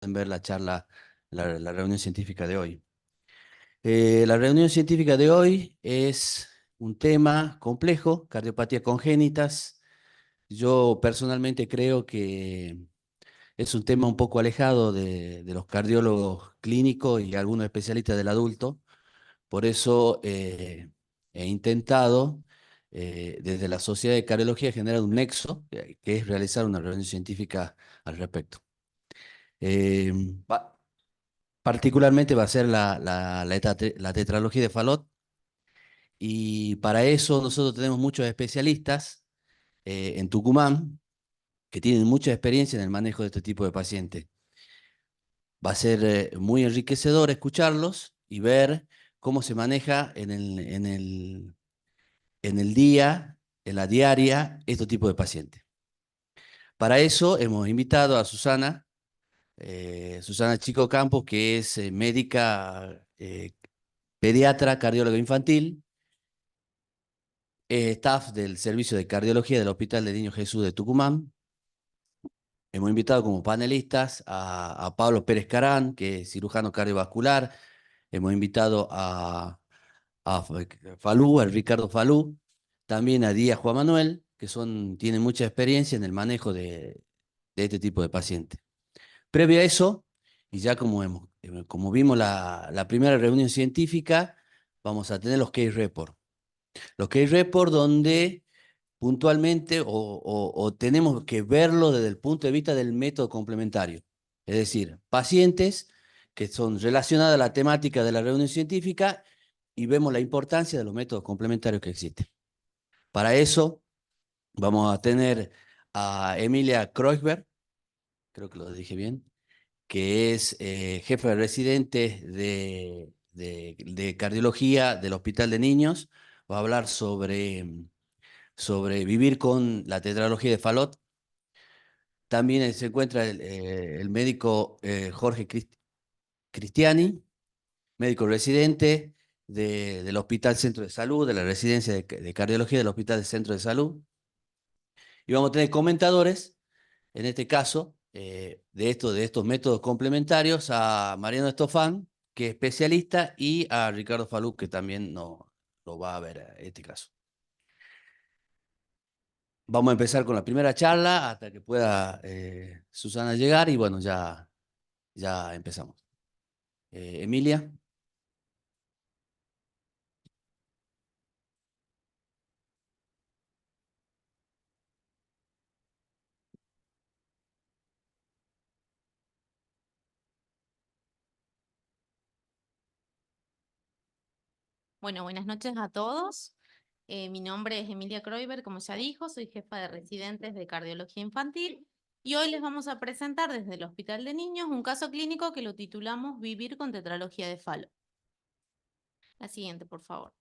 ver la charla, la reunión científica de hoy. La reunión científica de hoy es un tema complejo, cardiopatía congénitas. Yo personalmente creo que es un tema un poco alejado de los cardiólogos clínicos y algunos especialistas del adulto. Por eso he intentado desde la Sociedad de Cardiología generar un nexo, que es realizar una reunión científica al respecto. Eh, va- Particularmente va a ser la tetralogía de Fallot, y para eso nosotros tenemos muchos especialistas en Tucumán que tienen mucha experiencia en el manejo de este tipo de pacientes. Va a ser muy enriquecedor escucharlos y ver cómo se maneja en el día, en la diaria, este tipo de pacientes. Para eso hemos invitado a Susana Chico Campos, que es médica pediatra, cardióloga infantil, staff del Servicio de Cardiología del Hospital de Niño Jesús de Tucumán. Hemos invitado como panelistas a Pablo Pérez Carán, que es cirujano cardiovascular. Hemos invitado a Falú, a Ricardo Falú, también a Díaz Juan Manuel, que tienen mucha experiencia en el manejo de este tipo de pacientes. Previo a eso, y ya como vimos la primera reunión científica, vamos a tener los case report. Los case report donde puntualmente o tenemos que verlo desde el punto de vista del método complementario. Es decir, pacientes que son relacionados a la temática de la reunión científica y vemos la importancia de los métodos complementarios que existen. Para eso vamos a tener a Emilia Kreuzberg, creo que lo dije bien, que es jefe de residente de cardiología del Hospital de Niños. Va a hablar sobre vivir con la tetralogía de Fallot. También se encuentra el médico Jorge Cristiani, médico residente del Hospital Centro de Salud, de la residencia de cardiología del Hospital Centro de Salud. Y vamos a tener comentadores, en este caso, de estos métodos complementarios, a Mariano Estofán, que es especialista, y a Ricardo Falú, que también no, lo va a ver en este caso. Vamos a empezar con la primera charla hasta que pueda Susana llegar y bueno, ya empezamos. Emilia. Bueno, buenas noches a todos. Mi nombre es Emilia Kreuber, como ya dijo, soy jefa de residentes de cardiología infantil y hoy les vamos a presentar desde el Hospital de Niños un caso clínico que lo titulamos Vivir con tetralogía de Fallot. La siguiente, por favor.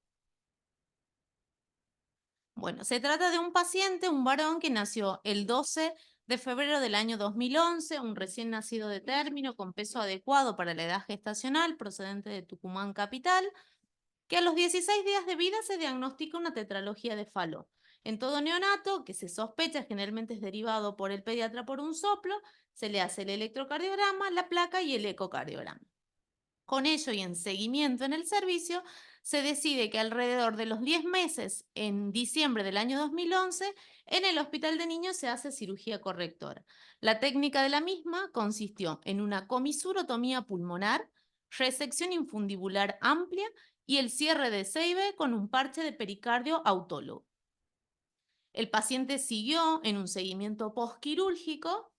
Bueno, se trata de un paciente, un varón que nació el 12 de febrero del año 2011, un recién nacido de término con peso adecuado para la edad gestacional, procedente de Tucumán capital, que a los 16 días de vida se diagnostica una tetralogía de Fallot. En todo neonato, que se sospecha generalmente es derivado por el pediatra por un soplo, se le hace el electrocardiograma, la placa y el ecocardiograma. Con ello y en seguimiento en el servicio, se decide que alrededor de los 10 meses, en diciembre del año 2011, en el Hospital de Niños se hace cirugía correctora. La técnica de la misma consistió en una comisurotomía pulmonar, resección infundibular amplia y el cierre de Seibe con un parche de pericardio autólogo. El paciente siguió en un seguimiento postquirúrgico.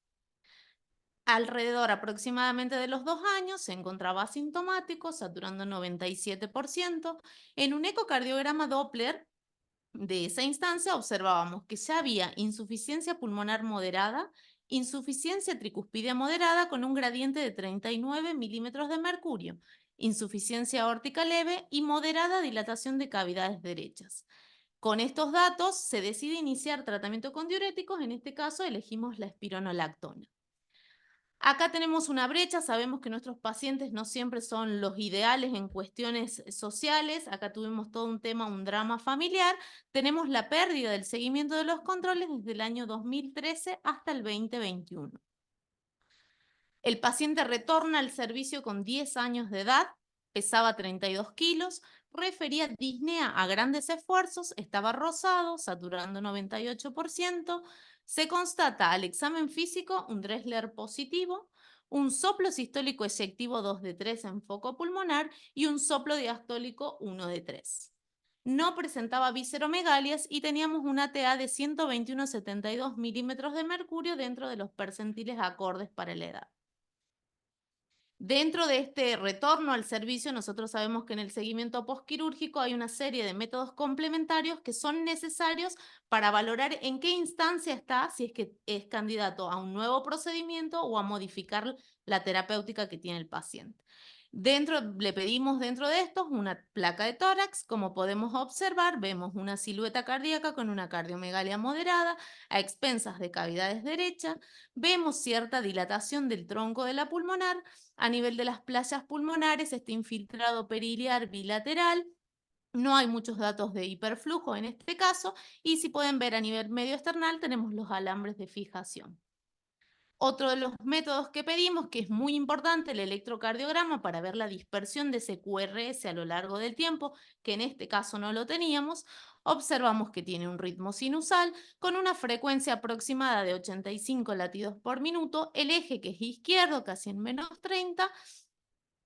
Alrededor aproximadamente de los 2 años se encontraba asintomático, saturando 97%. En un ecocardiograma Doppler de esa instancia observábamos que ya había insuficiencia pulmonar moderada, insuficiencia tricuspidia moderada con un gradiente de 39 milímetros de mercurio, insuficiencia aórtica leve y moderada dilatación de cavidades derechas. Con estos datos se decide iniciar tratamiento con diuréticos, en este caso elegimos la espironolactona. Acá tenemos una brecha, sabemos que nuestros pacientes no siempre son los ideales en cuestiones sociales, acá tuvimos todo un tema, un drama familiar, tenemos la pérdida del seguimiento de los controles desde el año 2013 hasta el 2021. El paciente retorna al servicio con 10 años de edad, pesaba 32 kilos, refería disnea a grandes esfuerzos, estaba rosado, saturando 98%. Se constata al examen físico un Dressler positivo, un soplo sistólico eyectivo 2 de 3 en foco pulmonar y un soplo diastólico 1 de 3. No presentaba visceromegalias y teníamos una TA de 121,72 milímetros de mercurio dentro de los percentiles acordes para la edad. Dentro de este retorno al servicio, nosotros sabemos que en el seguimiento postquirúrgico hay una serie de métodos complementarios que son necesarios para valorar en qué instancia está, si es que es candidato a un nuevo procedimiento o a modificar la terapéutica que tiene el paciente. Le pedimos dentro de estos una placa de tórax. Como podemos observar, vemos una silueta cardíaca con una cardiomegalia moderada a expensas de cavidades derechas. Vemos cierta dilatación del tronco de la pulmonar. A nivel de las playas pulmonares, este infiltrado periliar bilateral. No hay muchos datos de hiperflujo en este caso, y si pueden ver a nivel medio external tenemos los alambres de fijación. Otro de los métodos que pedimos, que es muy importante, el electrocardiograma para ver la dispersión de ese QRS a lo largo del tiempo, que en este caso no lo teníamos. Observamos que tiene un ritmo sinusal con una frecuencia aproximada de 85 latidos por minuto, el eje que es izquierdo casi en -30,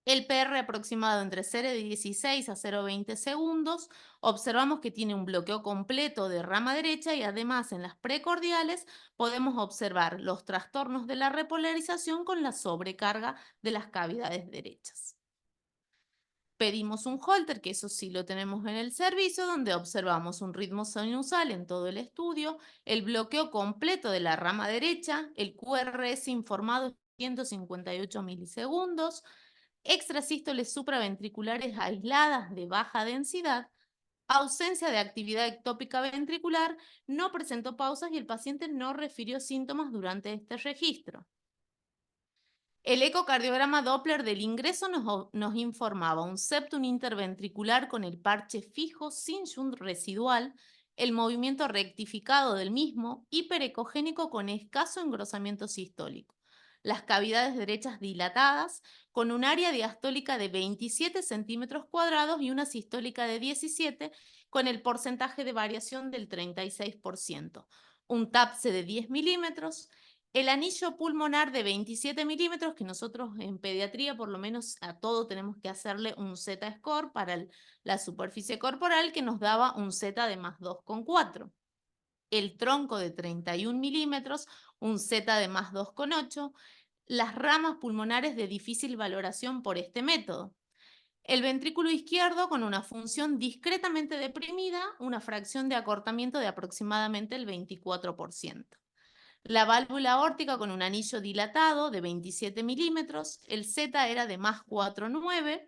el PR aproximado entre 0,16 a 0,20 segundos. Observamos que tiene un bloqueo completo de rama derecha y además en las precordiales podemos observar los trastornos de la repolarización con la sobrecarga de las cavidades derechas. Pedimos un Holter, que eso sí lo tenemos en el servicio, donde observamos un ritmo sinusal en todo el estudio, el bloqueo completo de la rama derecha, el QRS informado 158 milisegundos, extrasístoles supraventriculares aisladas de baja densidad, ausencia de actividad ectópica ventricular, no presentó pausas y el paciente no refirió síntomas durante este registro. El ecocardiograma Doppler del ingreso nos informaba un septum interventricular con el parche fijo sin shunt residual, el movimiento rectificado del mismo, hiperecogénico con escaso engrosamiento sistólico. Las cavidades derechas dilatadas, con un área diastólica de 27 centímetros cuadrados y una sistólica de 17, con el porcentaje de variación del 36%. Un TAPSE de 10 milímetros, el anillo pulmonar de 27 milímetros, que nosotros en pediatría por lo menos a todo tenemos que hacerle un Z-score para la superficie corporal, que nos daba un Z de +2,4. El tronco de 31 milímetros, un Z de +2,8. Las ramas pulmonares de difícil valoración por este método. El ventrículo izquierdo con una función discretamente deprimida, una fracción de acortamiento de aproximadamente el 24%. La válvula aórtica con un anillo dilatado de 27 milímetros, el Z era de +4,9,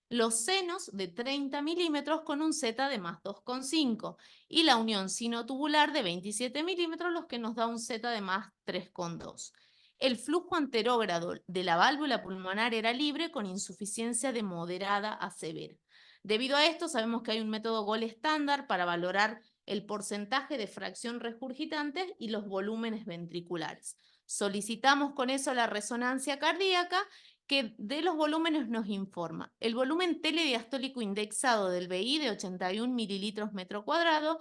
los senos de 30 milímetros con un Z de +2,5 y la unión sinotubular de 27 milímetros, los que nos da un Z de +3,2. El flujo anterógrado de la válvula pulmonar era libre con insuficiencia de moderada a severa. Debido a esto, sabemos que hay un método GOL estándar para valorar el porcentaje de fracción regurgitante y los volúmenes ventriculares. Solicitamos con eso la resonancia cardíaca, que de los volúmenes nos informa el volumen telediastólico indexado del BI de 81 mililitros metro cuadrado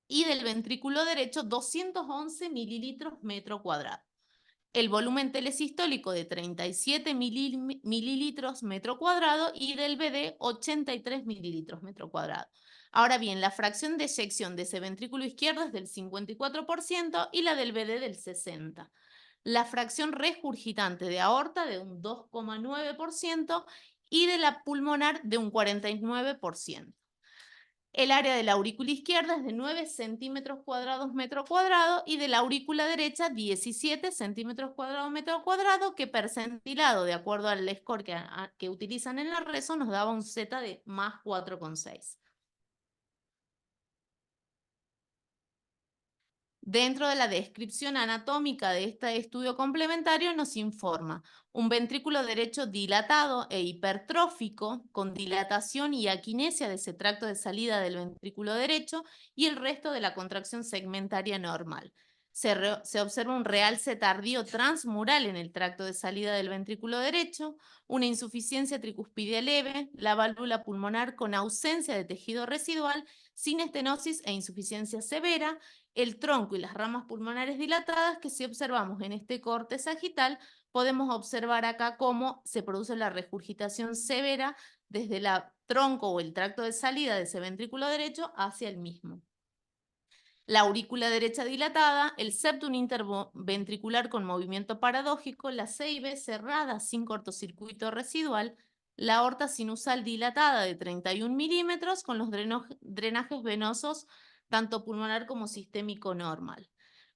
y del ventrículo derecho 211 mililitros metro cuadrado. El volumen telesistólico de 37 mililitros metro cuadrado y del BD 83 mililitros metro cuadrado. Ahora bien, la fracción de eyección de ese ventrículo izquierdo es del 54% y la del BD del 60%. La fracción regurgitante de aorta de un 2,9% y de la pulmonar de un 49%. El área de la aurícula izquierda es de 9 centímetros cuadrados metro cuadrado y de la aurícula derecha 17 centímetros cuadrados metro cuadrado, que percentilado de acuerdo al score que utilizan en la RESO nos daba un Z de +4,6. Dentro de la descripción anatómica de este estudio complementario nos informa un ventrículo derecho dilatado e hipertrófico, con dilatación y aquinesia de ese tracto de salida del ventrículo derecho y el resto de la contracción segmentaria normal. Se observa un realce tardío transmural en el tracto de salida del ventrículo derecho, una insuficiencia tricuspidia leve, la válvula pulmonar con ausencia de tejido residual, sin estenosis e insuficiencia severa, el tronco y las ramas pulmonares dilatadas que si observamos en este corte sagital, podemos observar acá cómo se produce la regurgitación severa desde el tronco o el tracto de salida de ese ventrículo derecho hacia el mismo. La aurícula derecha dilatada, el septum interventricular con movimiento paradójico, la CIB cerrada sin cortocircuito residual, la aorta sinusal dilatada de 31 milímetros con los drenajes venosos tanto pulmonar como sistémico normal.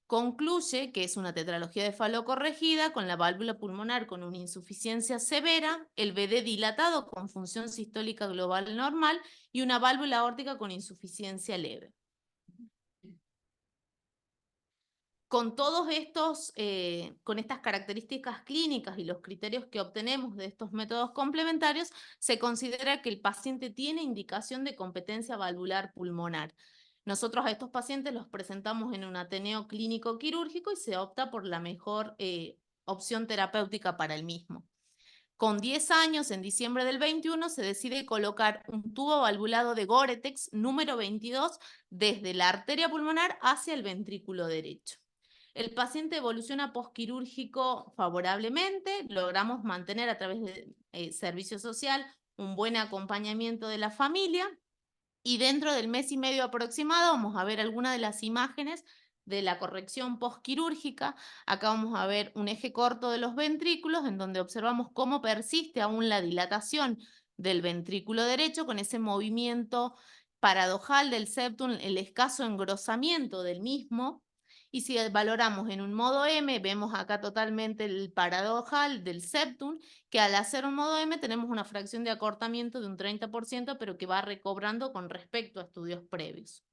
Concluye que es una tetralogía de Fallot corregida con la válvula pulmonar con una insuficiencia severa, el BD dilatado con función sistólica global normal y una válvula aórtica con insuficiencia leve. Con todos estos, con estas características clínicas y los criterios que obtenemos de estos métodos complementarios, se considera que el paciente tiene indicación de competencia valvular pulmonar. Nosotros a estos pacientes los presentamos en un Ateneo clínico quirúrgico y se opta por la mejor opción terapéutica para el mismo. Con 10 años, en diciembre del 21, se decide colocar un tubo valvulado de Gore-Tex número 22 desde la arteria pulmonar hacia el ventrículo derecho. El paciente evoluciona postquirúrgico favorablemente, logramos mantener a través de servicio social un buen acompañamiento de la familia y dentro del mes y medio aproximado vamos a ver algunas de las imágenes de la corrección postquirúrgica. Acá vamos a ver un eje corto de los ventrículos en donde observamos cómo persiste aún la dilatación del ventrículo derecho con ese movimiento paradojal del septum, el escaso engrosamiento del mismo. Y si valoramos en un modo M, vemos acá totalmente el paradojal del septum, que al hacer un modo M tenemos una fracción de acortamiento de un 30%, pero que va recobrando con respecto a estudios previos.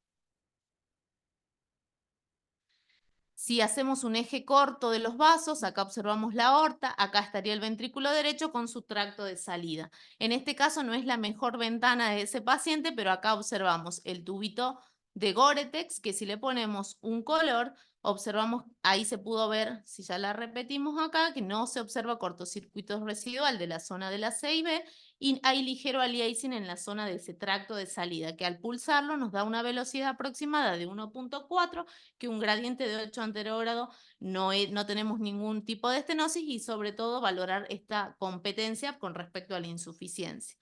Si hacemos un eje corto de los vasos, acá observamos la aorta, acá estaría el ventrículo derecho con su tracto de salida. En este caso no es la mejor ventana de ese paciente, pero acá observamos el tubito de Gore-Tex, que si le ponemos un color, observamos, ahí se pudo ver, si ya la repetimos acá, que no se observa cortocircuito residual de la zona de la C y B, y hay ligero aliasing en la zona de ese tracto de salida, que al pulsarlo nos da una velocidad aproximada de 1.4, que un gradiente de 8 anterógrado no tenemos ningún tipo de estenosis y sobre todo valorar esta competencia con respecto a la insuficiencia.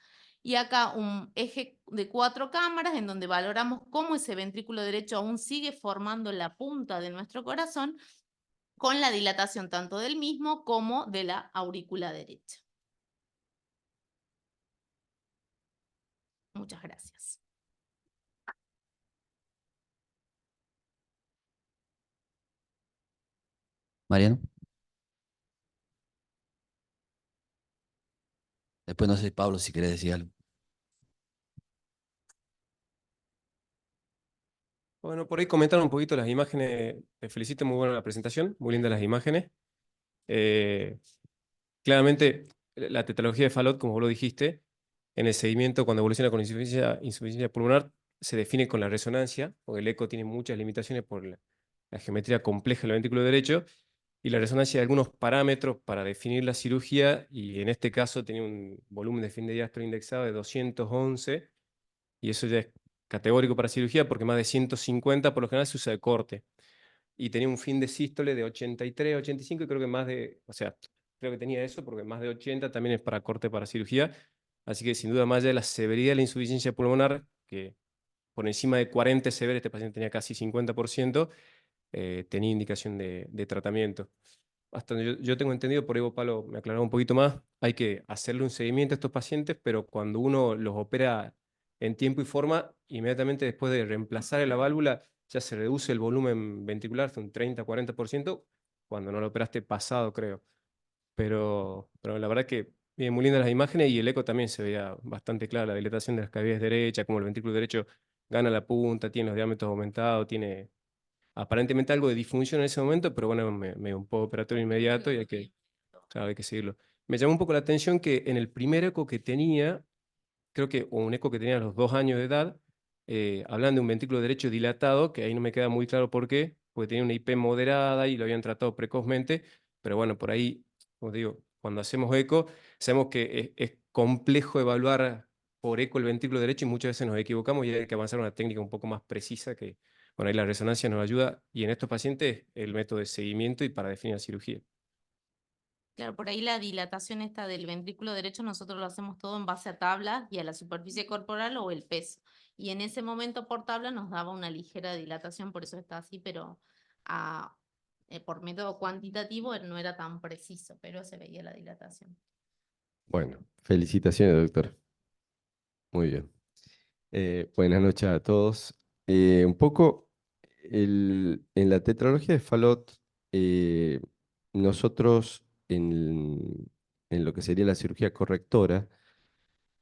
Y acá un eje de 4 cámaras en donde valoramos cómo ese ventrículo derecho aún sigue formando la punta de nuestro corazón con la dilatación tanto del mismo como de la aurícula derecha. Muchas gracias. Mariano. Después no sé, Pablo, si querés decir algo. Bueno, por ahí comentaron un poquito las imágenes. Te felicito, muy buena la presentación, muy lindas las imágenes. Eh, Claramente, la tetralogía de Fallot, como vos lo dijiste, en el seguimiento, cuando evoluciona con insuficiencia pulmonar, se define con la resonancia, porque el eco tiene muchas limitaciones por la geometría compleja del ventrículo derecho, y la resonancia de algunos parámetros para definir la cirugía, y en este caso tenía un volumen de fin de diástolo indexado de 211, y eso ya es categórico para cirugía, porque más de 150 por lo general se usa de corte. Y tenía un fin de sístole de 83, 85, y creo que más de, o sea, creo que tenía eso, porque más de 80 también es para corte para cirugía. Así que sin duda, más allá de la severidad de la insuficiencia pulmonar, que por encima de 40 es severa, este paciente tenía casi 50%, tenía indicación de tratamiento. Hasta donde yo tengo entendido, por ahí vos, Pablo, me aclaraba un poquito más, hay que hacerle un seguimiento a estos pacientes, pero cuando uno los opera en tiempo y forma, inmediatamente después de reemplazar la válvula, ya se reduce el volumen ventricular hasta un 30-40%, cuando no lo operaste pasado, creo. Pero la verdad que bien, muy lindas las imágenes y el eco también se veía bastante clara, la dilatación de las cavidades derechas, como el ventrículo derecho gana la punta, tiene los diámetros aumentados, tiene aparentemente algo de disfunción en ese momento, pero bueno, me un poco operatorio inmediato y claro, hay que seguirlo. Me llamó un poco la atención que en el primer eco que tenía, creo que o un eco que tenía a los 2 años de edad, hablan de un ventrículo derecho dilatado, que ahí no me queda muy claro por qué, porque tenía una IP moderada y lo habían tratado precozmente, pero bueno, por ahí, como digo, cuando hacemos eco, sabemos que es complejo evaluar por eco el ventrículo derecho y muchas veces nos equivocamos y hay que avanzar a una técnica un poco más precisa que, bueno, ahí la resonancia nos ayuda y en estos pacientes el método de seguimiento y para definir la cirugía. Claro, por ahí la dilatación esta del ventrículo derecho nosotros lo hacemos todo en base a tablas y a la superficie corporal o el peso. Y en ese momento por tabla nos daba una ligera dilatación, por eso está así, pero por método cuantitativo no era tan preciso, pero se veía la dilatación. Bueno, felicitaciones, doctor. Muy bien. Buenas noches a todos. Un poco en la tetralogía de Fallot, eh, nosotros en lo que sería la cirugía correctora,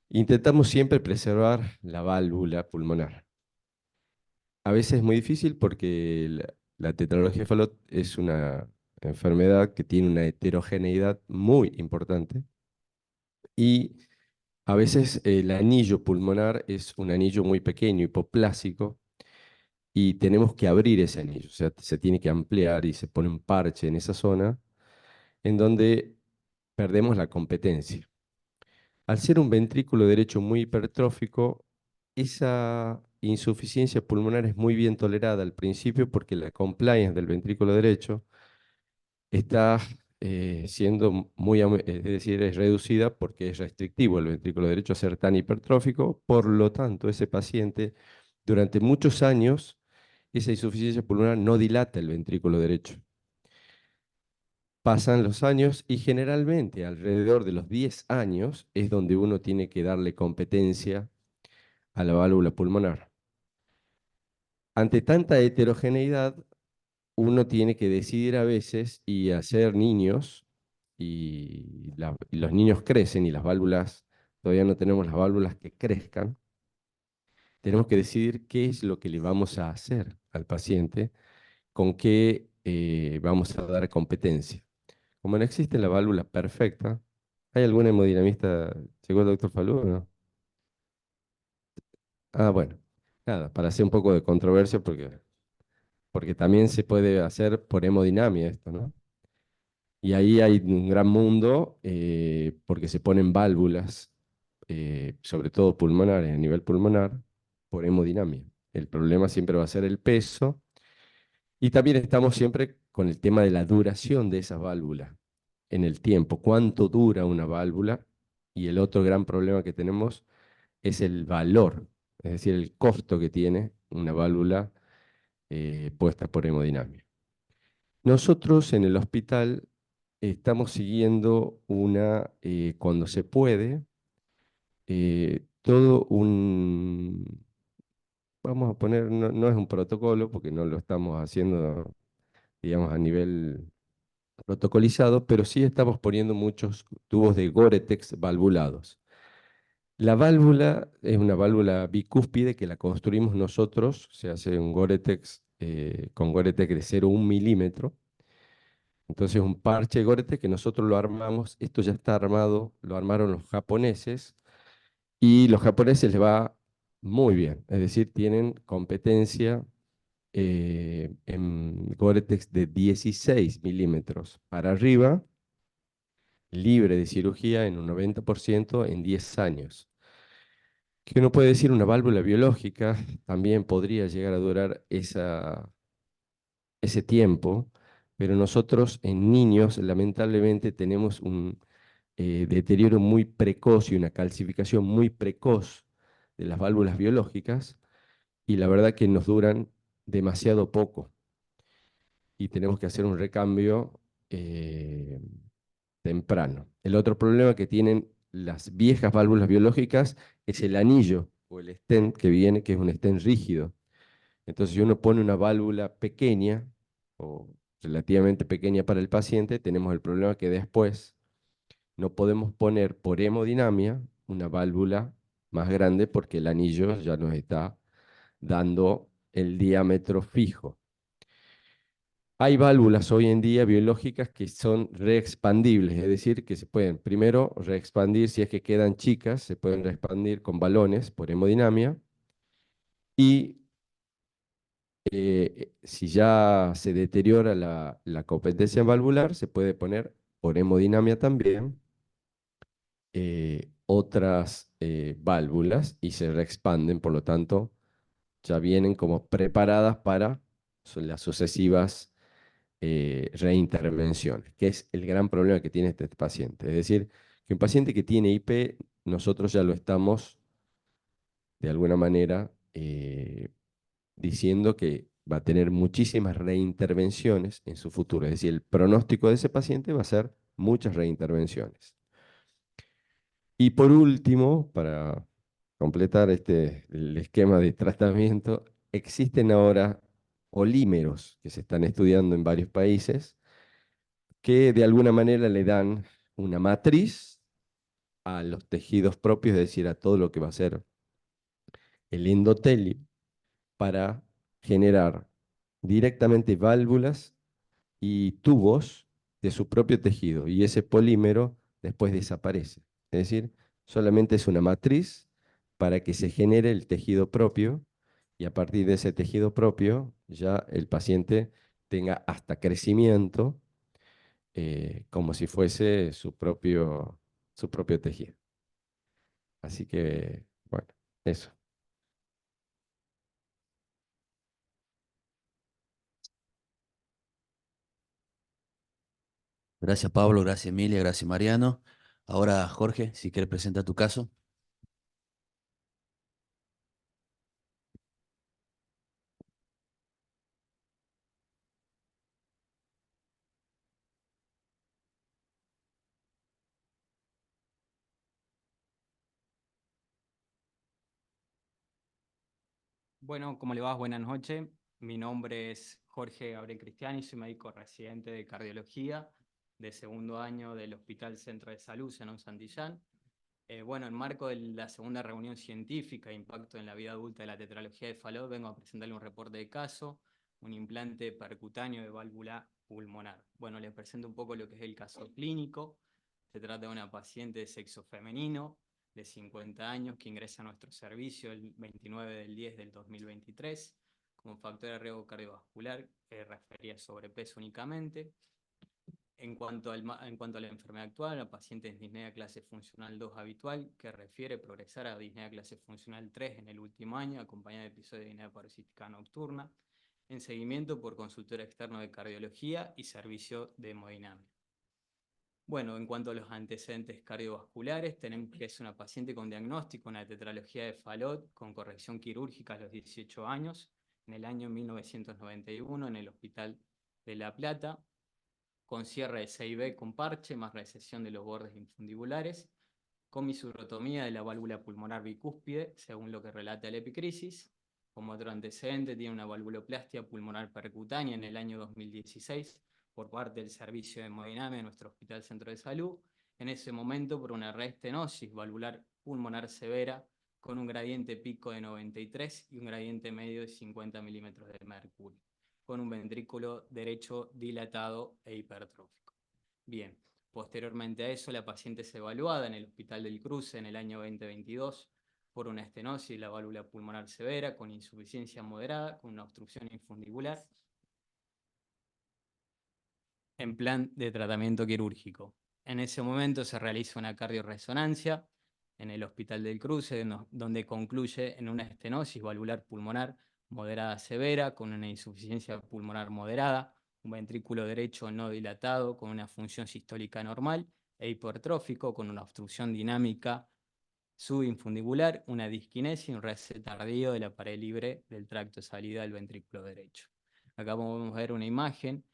intentamos siempre preservar la válvula pulmonar. A veces es muy difícil porque la tetralogía de Fallot es una enfermedad que tiene una heterogeneidad muy importante y a veces el anillo pulmonar es un anillo muy pequeño, hipoplásico, y tenemos que abrir ese anillo, o sea, se tiene que ampliar y se pone un parche en esa zona en donde perdemos la competencia. Al ser un ventrículo derecho muy hipertrófico, esa insuficiencia pulmonar es muy bien tolerada al principio porque la compliance del ventrículo derecho está siendo es decir, es reducida porque es restrictivo el ventrículo derecho a ser tan hipertrófico, por lo tanto, ese paciente durante muchos años, esa insuficiencia pulmonar no dilata el ventrículo derecho. Pasan los años y generalmente alrededor de los 10 años es donde uno tiene que darle competencia a la válvula pulmonar. Ante tanta heterogeneidad, uno tiene que decidir a veces y hacer niños, y los niños crecen y las válvulas, todavía no tenemos las válvulas que crezcan, tenemos que decidir qué es lo que le vamos a hacer al paciente, con qué vamos a dar competencia. Como no existe la válvula perfecta, ¿hay algún hemodinamista? ¿Llegó el doctor Falú o no? Ah, bueno, nada, para hacer un poco de controversia, porque también se puede hacer por hemodinamia esto, ¿no? Y ahí hay un gran mundo porque se ponen válvulas, sobre todo pulmonares, a nivel pulmonar, por hemodinamia. El problema siempre va a ser el peso y también estamos siempre con el tema de la duración de esas válvulas en el tiempo. ¿Cuánto dura una válvula? Y el otro gran problema que tenemos es el valor, es decir, el costo que tiene una válvula puesta por hemodinamia. Nosotros en el hospital estamos siguiendo cuando se puede, todo vamos a poner, no es un protocolo porque no lo estamos haciendo, digamos, a nivel protocolizado, pero sí estamos poniendo muchos tubos de Gore-Tex valvulados. La válvula es una válvula bicúspide que la construimos nosotros, se hace un Gore-Tex con Gore-Tex de 0,1 milímetro. Entonces un parche Gore-Tex que nosotros lo armamos, esto ya está armado, lo armaron los japoneses y los japoneses les va muy bien, es decir, tienen competencia en Gore-Tex de 16 milímetros para arriba, libre de cirugía en un 90% en 10 años. Que uno puede decir una válvula biológica también podría llegar a durar ese tiempo, pero nosotros en niños lamentablemente tenemos un deterioro muy precoz y una calcificación muy precoz de las válvulas biológicas y la verdad que nos duran demasiado poco y tenemos que hacer un recambio temprano. El otro problema que tienen las viejas válvulas biológicas es el anillo o el stent que viene, que es un stent rígido. Entonces, si uno pone una válvula pequeña o relativamente pequeña para el paciente, tenemos el problema que después no podemos poner por hemodinamia una válvula más grande porque el anillo ya nos está dando el diámetro fijo. Hay válvulas hoy en día biológicas que son reexpandibles, es decir, que se pueden primero reexpandir si es que quedan chicas, se pueden reexpandir con balones por hemodinamia y Si ya se deteriora la competencia valvular, se puede poner por hemodinamia también otras válvulas y se reexpanden, por lo tanto, ya vienen como preparadas para las sucesivas reintervenciones, que es el gran problema que tiene este paciente. Es decir, que un paciente que tiene IP, nosotros ya lo estamos, de alguna manera, diciendo que va a tener muchísimas reintervenciones en su futuro. Es decir, el pronóstico de ese paciente va a ser muchas reintervenciones. Y por último, para completar el esquema de tratamiento, existen ahora polímeros que se están estudiando en varios países que de alguna manera le dan una matriz a los tejidos propios, es decir, a todo lo que va a ser el endotelio, para generar directamente válvulas y tubos de su propio tejido. Y ese polímero después desaparece. Es decir, solamente es una matriz para que se genere el tejido propio y a partir de ese tejido propio ya el paciente tenga hasta crecimiento como si fuese su propio tejido. Así que, bueno, eso. Gracias, Pablo, gracias, Emilia, gracias, Mariano. Ahora, Jorge, si quieres presentar tu caso. Bueno, ¿cómo le va? Buenas noches. Mi nombre es Jorge Gabriel Cristiani, soy médico residente de cardiología de segundo año del Hospital Centro de Salud, Zenón Santillán. Bueno, en marco de la segunda reunión científica, Impacto en la vida adulta de la tetralogía de Fallot, vengo a presentarle un reporte de caso, un implante percutáneo de válvula pulmonar. Bueno, les presento un poco lo que es el caso clínico. Se trata de una paciente de sexo femenino, de 50 años, que ingresa a nuestro servicio el 29 del 10 del 2023. Como factor de riesgo cardiovascular, refería sobrepeso únicamente. En cuanto a la enfermedad actual, la paciente es disnea clase funcional 2 habitual, que refiere progresar a disnea clase funcional 3 en el último año, acompañada de episodios de disnea paroxística nocturna, en seguimiento por consultor externo de cardiología y servicio de hemodinamia. Bueno, en cuanto a los antecedentes cardiovasculares, tenemos que es una paciente con diagnóstico, una tetralogía de Fallot, con corrección quirúrgica a los 18 años, en el año 1991, en el Hospital de La Plata, con cierre de 6B con parche, más recesión de los bordes infundibulares, con misurotomía de la válvula pulmonar bicúspide, según lo que relata la epicrisis. Como otro antecedente, tiene una valvuloplastia pulmonar percutánea en el año 2016 por parte del servicio de hemodinamia de nuestro Hospital Centro de Salud, en ese momento por una reestenosis valvular pulmonar severa con un gradiente pico de 93 y un gradiente medio de 50 milímetros de mercurio, con un ventrículo derecho dilatado e hipertrófico. Bien, posteriormente a eso, la paciente es evaluada en el Hospital del Cruce en el año 2022 por una estenosis de la válvula pulmonar severa con insuficiencia moderada, con una obstrucción infundibular, en plan de tratamiento quirúrgico. En ese momento se realiza una cardiorresonancia en el Hospital del Cruce, donde concluye en una estenosis valvular pulmonar moderada severa, con una insuficiencia pulmonar moderada, un ventrículo derecho no dilatado con una función sistólica normal e hipertrófico con una obstrucción dinámica subinfundibular, una disquinesia y un reset tardío de la pared libre del tracto de salida del ventrículo derecho. Acá podemos ver una imagen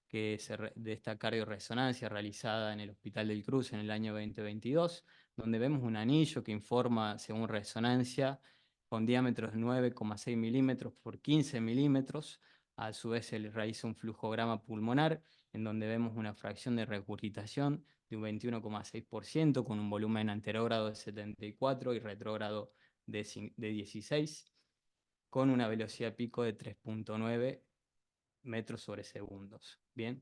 de esta cardiorresonancia realizada en el Hospital del Cruce en el año 2022, donde vemos un anillo que informa, según resonancia, con diámetros de 9,6 milímetros por 15 milímetros. A su vez se le realiza un flujograma pulmonar, en donde vemos una fracción de regurgitación de un 21,6%, con un volumen anterógrado de 74 y retrógrado de 16, con una velocidad pico de 3,9 metros sobre segundos. Bien.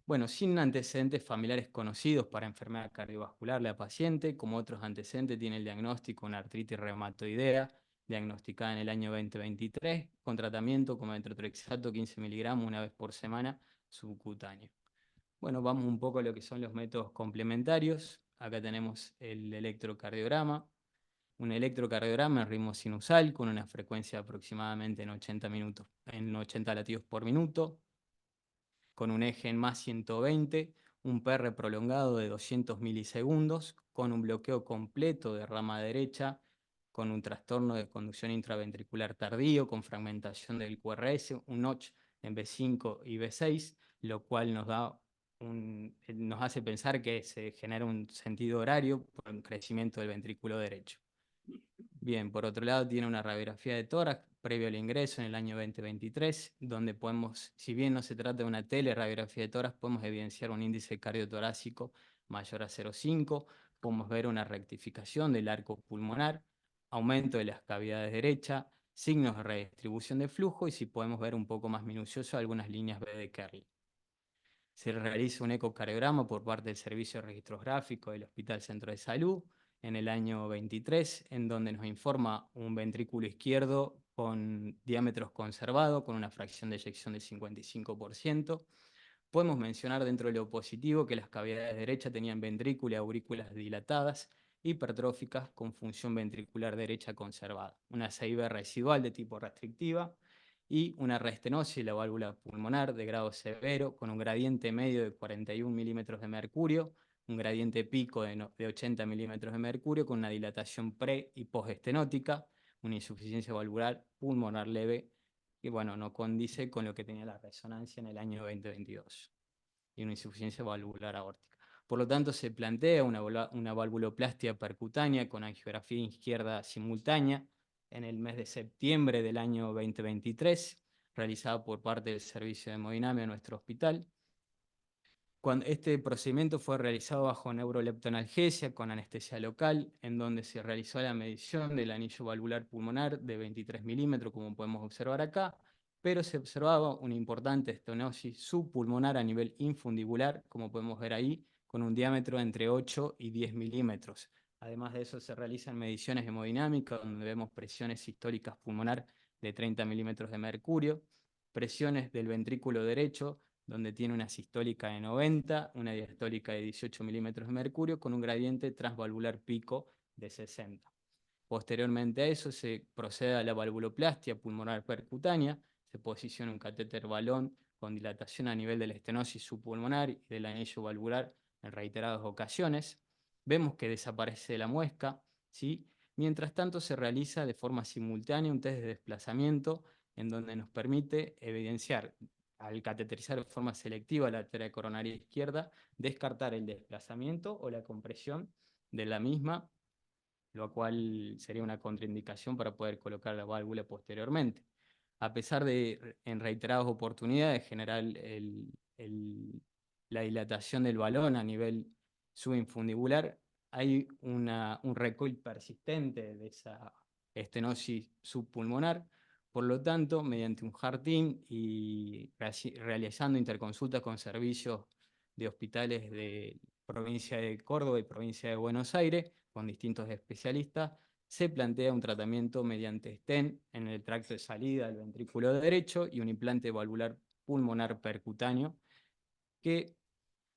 Bueno, sin antecedentes familiares conocidos para enfermedad cardiovascular, la paciente, como otros antecedentes, tiene el diagnóstico de una artritis reumatoidea diagnosticada en el año 2023, con tratamiento con metotrexato 15 miligramos una vez por semana subcutáneo. Bueno, vamos un poco a lo que son los métodos complementarios. Acá tenemos el electrocardiograma. Un electrocardiograma en ritmo sinusal con una frecuencia aproximadamente en 80 latidos por minuto, con un eje en más 120, un PR prolongado de 200 milisegundos, con un bloqueo completo de rama derecha, con un trastorno de conducción intraventricular tardío, con fragmentación del QRS, un notch en B5 y B6, lo cual nos hace pensar que se genera un sentido horario por un crecimiento del ventrículo derecho. Bien, por otro lado tiene una radiografía de tórax previo al ingreso en el año 2023, donde podemos, si bien no se trata de una teleradiografía de tórax, podemos evidenciar un índice cardiotorácico mayor a 0,5, podemos ver una rectificación del arco pulmonar, aumento de las cavidades derechas, signos de redistribución de flujo y si podemos ver un poco más minucioso algunas líneas B de Kerley. Se realiza un ecocardiograma por parte del Servicio de Registros Gráficos del Hospital Centro de Salud en el año 23, en donde nos informa un ventrículo izquierdo con diámetros conservados, con una fracción de eyección del 55%. Podemos mencionar dentro de lo positivo que las cavidades derechas tenían ventrículo y aurículas dilatadas, hipertróficas con función ventricular derecha conservada, una CIB residual de tipo restrictiva, y una reestenosis de la válvula pulmonar de grado severo con un gradiente medio de 41 milímetros de mercurio, un gradiente pico de 80 milímetros de mercurio con una dilatación pre- y postestenótica, una insuficiencia valvular pulmonar leve que bueno, no condice con lo que tenía la resonancia en el año 2022 y una insuficiencia valvular aórtica. Por lo tanto, se plantea una valvuloplastia percutánea con angiografía izquierda simultánea en el mes de septiembre del año 2023, realizada por parte del servicio de hemodinamia de nuestro hospital. Este procedimiento fue realizado bajo neuroleptonalgesia con anestesia local, en donde se realizó la medición del anillo valvular pulmonar de 23 milímetros, como podemos observar acá, pero se observaba una importante estenosis subpulmonar a nivel infundibular, como podemos ver ahí, con un diámetro entre 8 y 10 milímetros. Además de eso, se realizan mediciones hemodinámicas, donde vemos presiones sistólicas pulmonar de 30 milímetros de mercurio, presiones del ventrículo derecho, donde tiene una sistólica de 90, una diastólica de 18 milímetros de mercurio, con un gradiente transvalvular pico de 60. Posteriormente a eso se procede a la valvuloplastia pulmonar percutánea, se posiciona un catéter balón con dilatación a nivel de la estenosis subpulmonar y del anillo valvular en reiteradas ocasiones. Vemos que desaparece la muesca, ¿sí? Mientras tanto se realiza de forma simultánea un test de desplazamiento en donde nos permite evidenciar al cateterizar de forma selectiva la arteria coronaria izquierda, descartar el desplazamiento o la compresión de la misma, lo cual sería una contraindicación para poder colocar la válvula posteriormente. A pesar de, en reiteradas oportunidades, generar la dilatación del balón a nivel subinfundibular, hay un recoil persistente de esa estenosis subpulmonar. Por lo tanto, mediante un HART-IN y realizando interconsultas con servicios de hospitales de provincia de Córdoba y provincia de Buenos Aires, con distintos especialistas, se plantea un tratamiento mediante stent en el tracto de salida del ventrículo derecho y un implante valvular pulmonar percutáneo que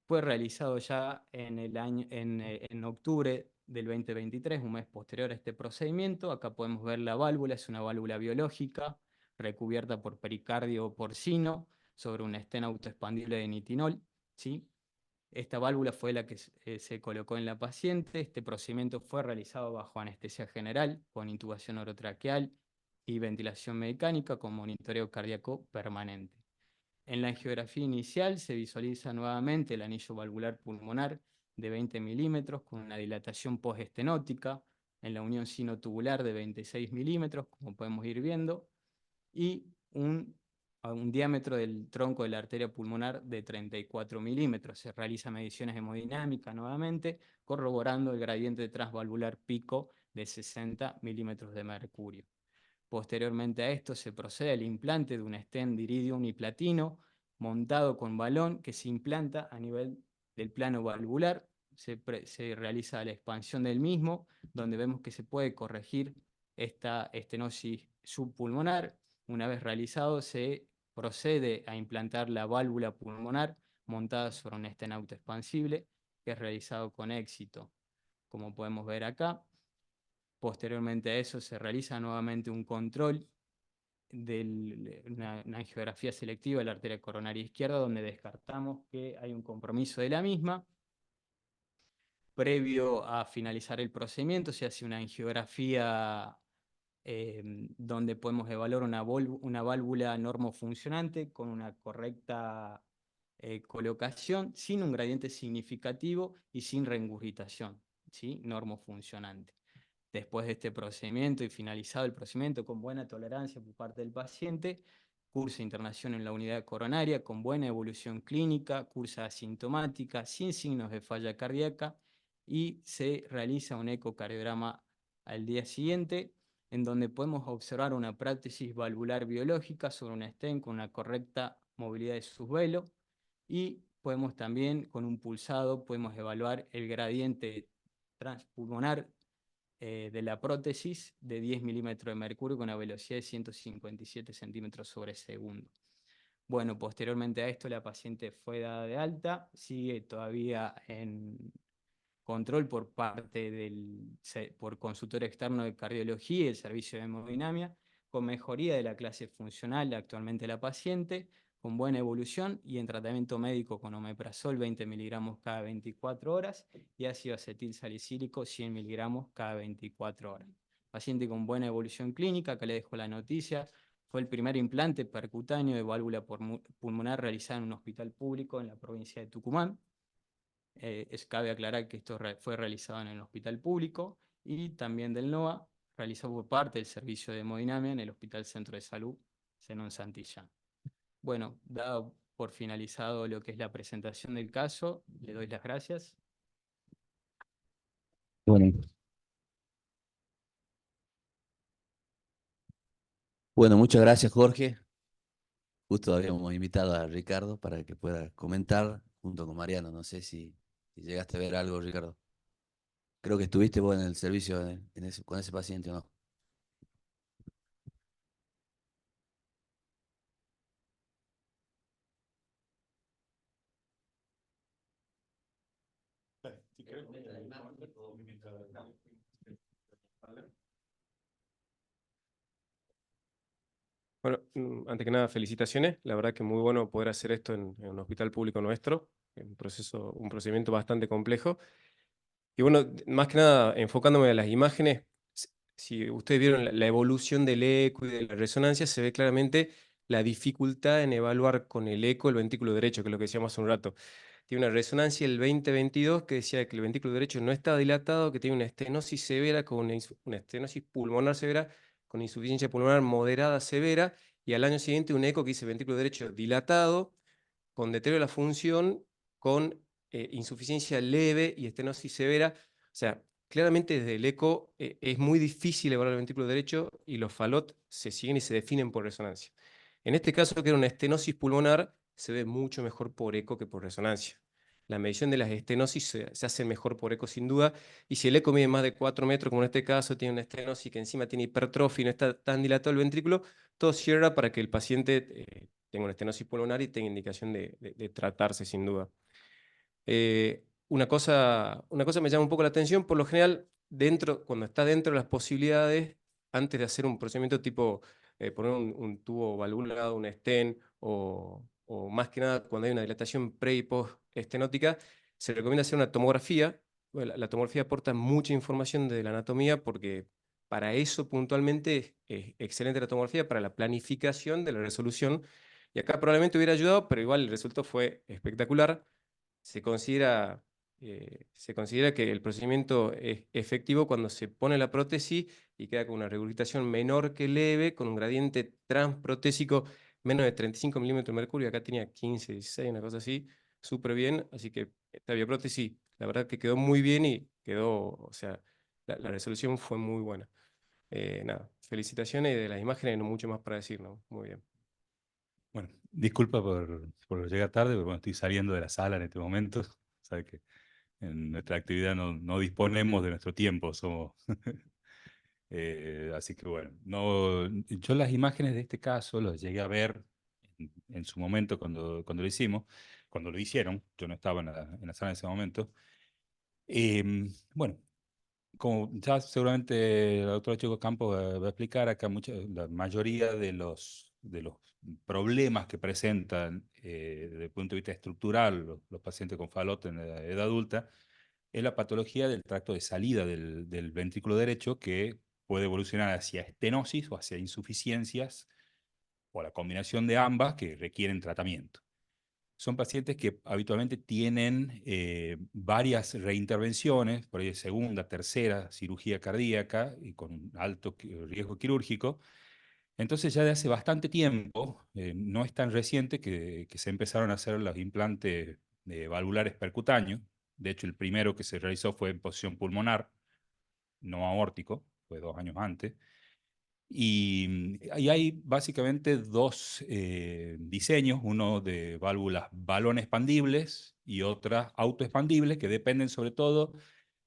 fue realizado ya en octubre del 2023, un mes posterior a este procedimiento. Acá podemos ver la válvula, es una válvula biológica recubierta por pericardio porcino sobre un stent autoexpandible de nitinol, ¿sí? Esta válvula fue la que se colocó en la paciente. Este procedimiento fue realizado bajo anestesia general, con intubación orotraqueal y ventilación mecánica con monitoreo cardíaco permanente. En la angiografía inicial se visualiza nuevamente el anillo valvular pulmonar de 20 milímetros con una dilatación postestenótica en la unión sinotubular de 26 milímetros, como podemos ir viendo, y un diámetro del tronco de la arteria pulmonar de 34 milímetros. Se realizan mediciones hemodinámicas nuevamente, corroborando el gradiente transvalvular pico de 60 milímetros de mercurio. Posteriormente a esto se procede al implante de un stent de iridio uniplatino montado con balón que se implanta a nivel del plano valvular. Se realiza la expansión del mismo, donde vemos que se puede corregir esta estenosis subpulmonar. Una vez realizado, se procede a implantar la válvula pulmonar montada sobre un estén autoexpansible, que es realizado con éxito, como podemos ver acá. Posteriormente a eso se realiza nuevamente un control de una angiografía selectiva de la arteria coronaria izquierda, donde descartamos que hay un compromiso de la misma. Previo a finalizar el procedimiento se hace una angiografía donde podemos evaluar una válvula normofuncionante con una correcta colocación, sin un gradiente significativo y sin regurgitación, ¿sí? Normofuncionante. Después de este procedimiento y finalizado el procedimiento con buena tolerancia por parte del paciente, cursa internación en la unidad coronaria con buena evolución clínica, cursa asintomática, sin signos de falla cardíaca, y se realiza un ecocardiograma al día siguiente, en donde podemos observar una prótesis valvular biológica sobre un stent con una correcta movilidad de subvelo, y podemos también, con un pulsado, podemos evaluar el gradiente transpulmonar de la prótesis de 10 milímetros de mercurio con una velocidad de 157 centímetros sobre segundo. Bueno, posteriormente a esto la paciente fue dada de alta, sigue todavía en control por parte por consultor externo de cardiología y el servicio de hemodinamia, con mejoría de la clase funcional actualmente la paciente, con buena evolución y en tratamiento médico con omeprazol 20 miligramos cada 24 horas y ácido acetil salicílico 100 miligramos cada 24 horas. Paciente con buena evolución clínica, acá le dejo la noticia, fue el primer implante percutáneo de válvula pulmonar realizado en un hospital público en la provincia de Tucumán. Cabe aclarar que esto fue realizado en el hospital público y también del NOA, realizado por parte del servicio de hemodinamia en el Hospital Centro de Salud Zenón Santillán. Bueno, dado por finalizado lo que es la presentación del caso, le doy las gracias. Bueno. Bueno, muchas gracias, Jorge. Justo habíamos invitado a Ricardo para que pueda comentar junto con Mariano. No sé si llegaste a ver algo, Ricardo. Creo que estuviste vos en el servicio con ese paciente, ¿o no? Bueno, antes que nada, felicitaciones. La verdad que muy bueno poder hacer esto en un hospital público nuestro, un procedimiento bastante complejo. Y bueno, más que nada, enfocándome en las imágenes, si ustedes vieron la evolución del eco y de la resonancia, se ve claramente la dificultad en evaluar con el eco el ventrículo derecho, que es lo que decíamos hace un rato. Tiene una resonancia el 2022 que decía que el ventrículo derecho no estaba dilatado, que tiene una estenosis severa, con una estenosis pulmonar severa, con insuficiencia pulmonar moderada severa, y al año siguiente un eco que dice ventrículo derecho dilatado, con deterioro de la función, con insuficiencia leve y estenosis severa. O sea, claramente desde el eco es muy difícil evaluar el ventrículo derecho y los Fallot se siguen y se definen por resonancia. En este caso, que era una estenosis pulmonar, se ve mucho mejor por eco que por resonancia. La medición de las estenosis se hace mejor por eco sin duda, y si el eco mide más de 4 metros, como en este caso, tiene una estenosis que encima tiene hipertrofia y no está tan dilatado el ventrículo, todo cierra para que el paciente tenga una estenosis pulmonar y tenga indicación de tratarse sin duda. Una cosa me llama un poco la atención, por lo general, cuando está dentro de las posibilidades, antes de hacer un procedimiento tipo poner un tubo valvulado, un stent, o más que nada cuando hay una dilatación pre y post estenótica, se recomienda hacer una tomografía. Bueno, la tomografía aporta mucha información de la anatomía porque para eso puntualmente es excelente la tomografía, para la planificación de la resolución. Y acá probablemente hubiera ayudado, pero igual el resultado fue espectacular. Se considera que el procedimiento es efectivo cuando se pone la prótesis y queda con una regurgitación menor que leve, con un gradiente transprotésico menos de 35 milímetros de mercurio. Acá tenía 15, 16, una cosa así, súper bien. Así que esta bioprótesis, la verdad que quedó muy bien y quedó, o sea, la resolución fue muy buena. Nada, felicitaciones, y de las imágenes no mucho más para decir, ¿no? Muy bien. Bueno, disculpa por llegar tarde, pero bueno, estoy saliendo de la sala en este momento. Sabe que en nuestra actividad no disponemos de nuestro tiempo, somos Así que bueno, no, yo las imágenes de este caso los llegué a ver en su momento cuando lo hicimos, cuando lo hicieron, yo no estaba en la sala en ese momento. Bueno, como ya seguramente el doctor Chico Campos va a explicar, acá la mayoría de los problemas que presentan desde el punto de vista estructural los pacientes con Fallot en la edad adulta es la patología del tracto de salida del ventrículo derecho que puede evolucionar hacia estenosis o hacia insuficiencias o la combinación de ambas que requieren tratamiento. Son pacientes que habitualmente tienen varias reintervenciones, por ahí segunda, tercera cirugía cardíaca y con un alto riesgo quirúrgico. Entonces ya de hace bastante tiempo, no es tan reciente que se empezaron a hacer los implantes valvulares percutáneos. De hecho, el primero que se realizó fue en posición pulmonar, no aórtico, fue 2 años antes. Y hay básicamente dos diseños, uno de válvulas balón expandibles y otras autoexpandibles, que dependen sobre todo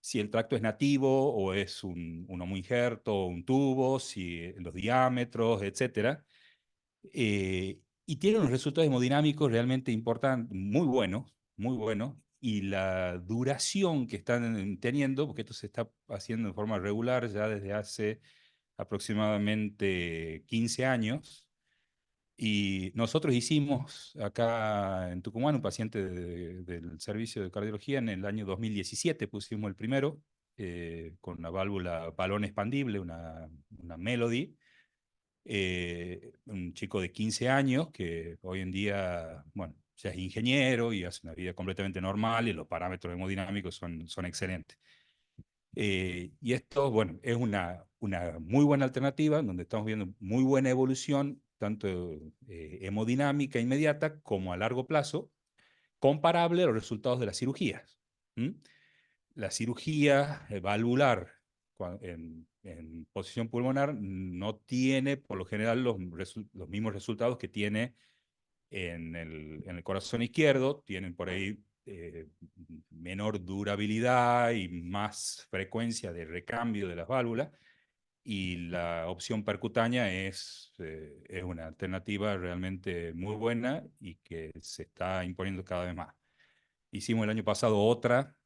si el tracto es nativo o es uno muy injerto o un tubo, si los diámetros, etcétera. Y tiene unos resultados hemodinámicos realmente importantes, muy buenos, y la duración que están teniendo, porque esto se está haciendo de forma regular ya desde hace aproximadamente 15 años. Y nosotros hicimos acá en Tucumán un paciente del servicio de cardiología en el año 2017, pusimos el primero con una válvula balón expandible, una Melody, un chico de 15 años que hoy en día, bueno, ya es ingeniero y hace una vida completamente normal y los parámetros hemodinámicos son excelentes. Y esto, bueno, es una muy buena alternativa donde estamos viendo muy buena evolución, tanto hemodinámica inmediata como a largo plazo, comparable a los resultados de las cirugías. ¿Mm? La cirugía valvular en posición pulmonar no tiene, por lo general, los mismos resultados que tiene en el corazón izquierdo, tienen por ahí menor durabilidad y más frecuencia de recambio de las válvulas, y la opción percutánea es una alternativa realmente muy buena y que se está imponiendo cada vez más. Hicimos el año pasado otra,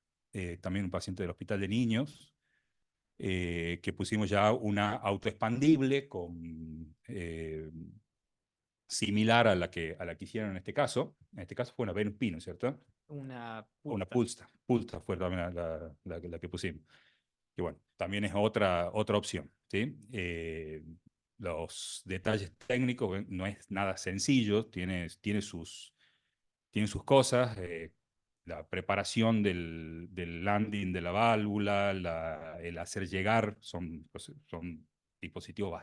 también un paciente del Hospital de Niños, que pusimos ya una autoexpandible similar a la que hicieron en este caso. En este caso fue una Venus Pino, ¿cierto? Una Una Pulsar. Pulsar fue también la que pusimos. Que bueno, también es otra opción, ¿sí? Los detalles técnicos no es nada sencillo, tiene sus cosas. La preparación del landing de la válvula, el hacer llegar, son dispositivos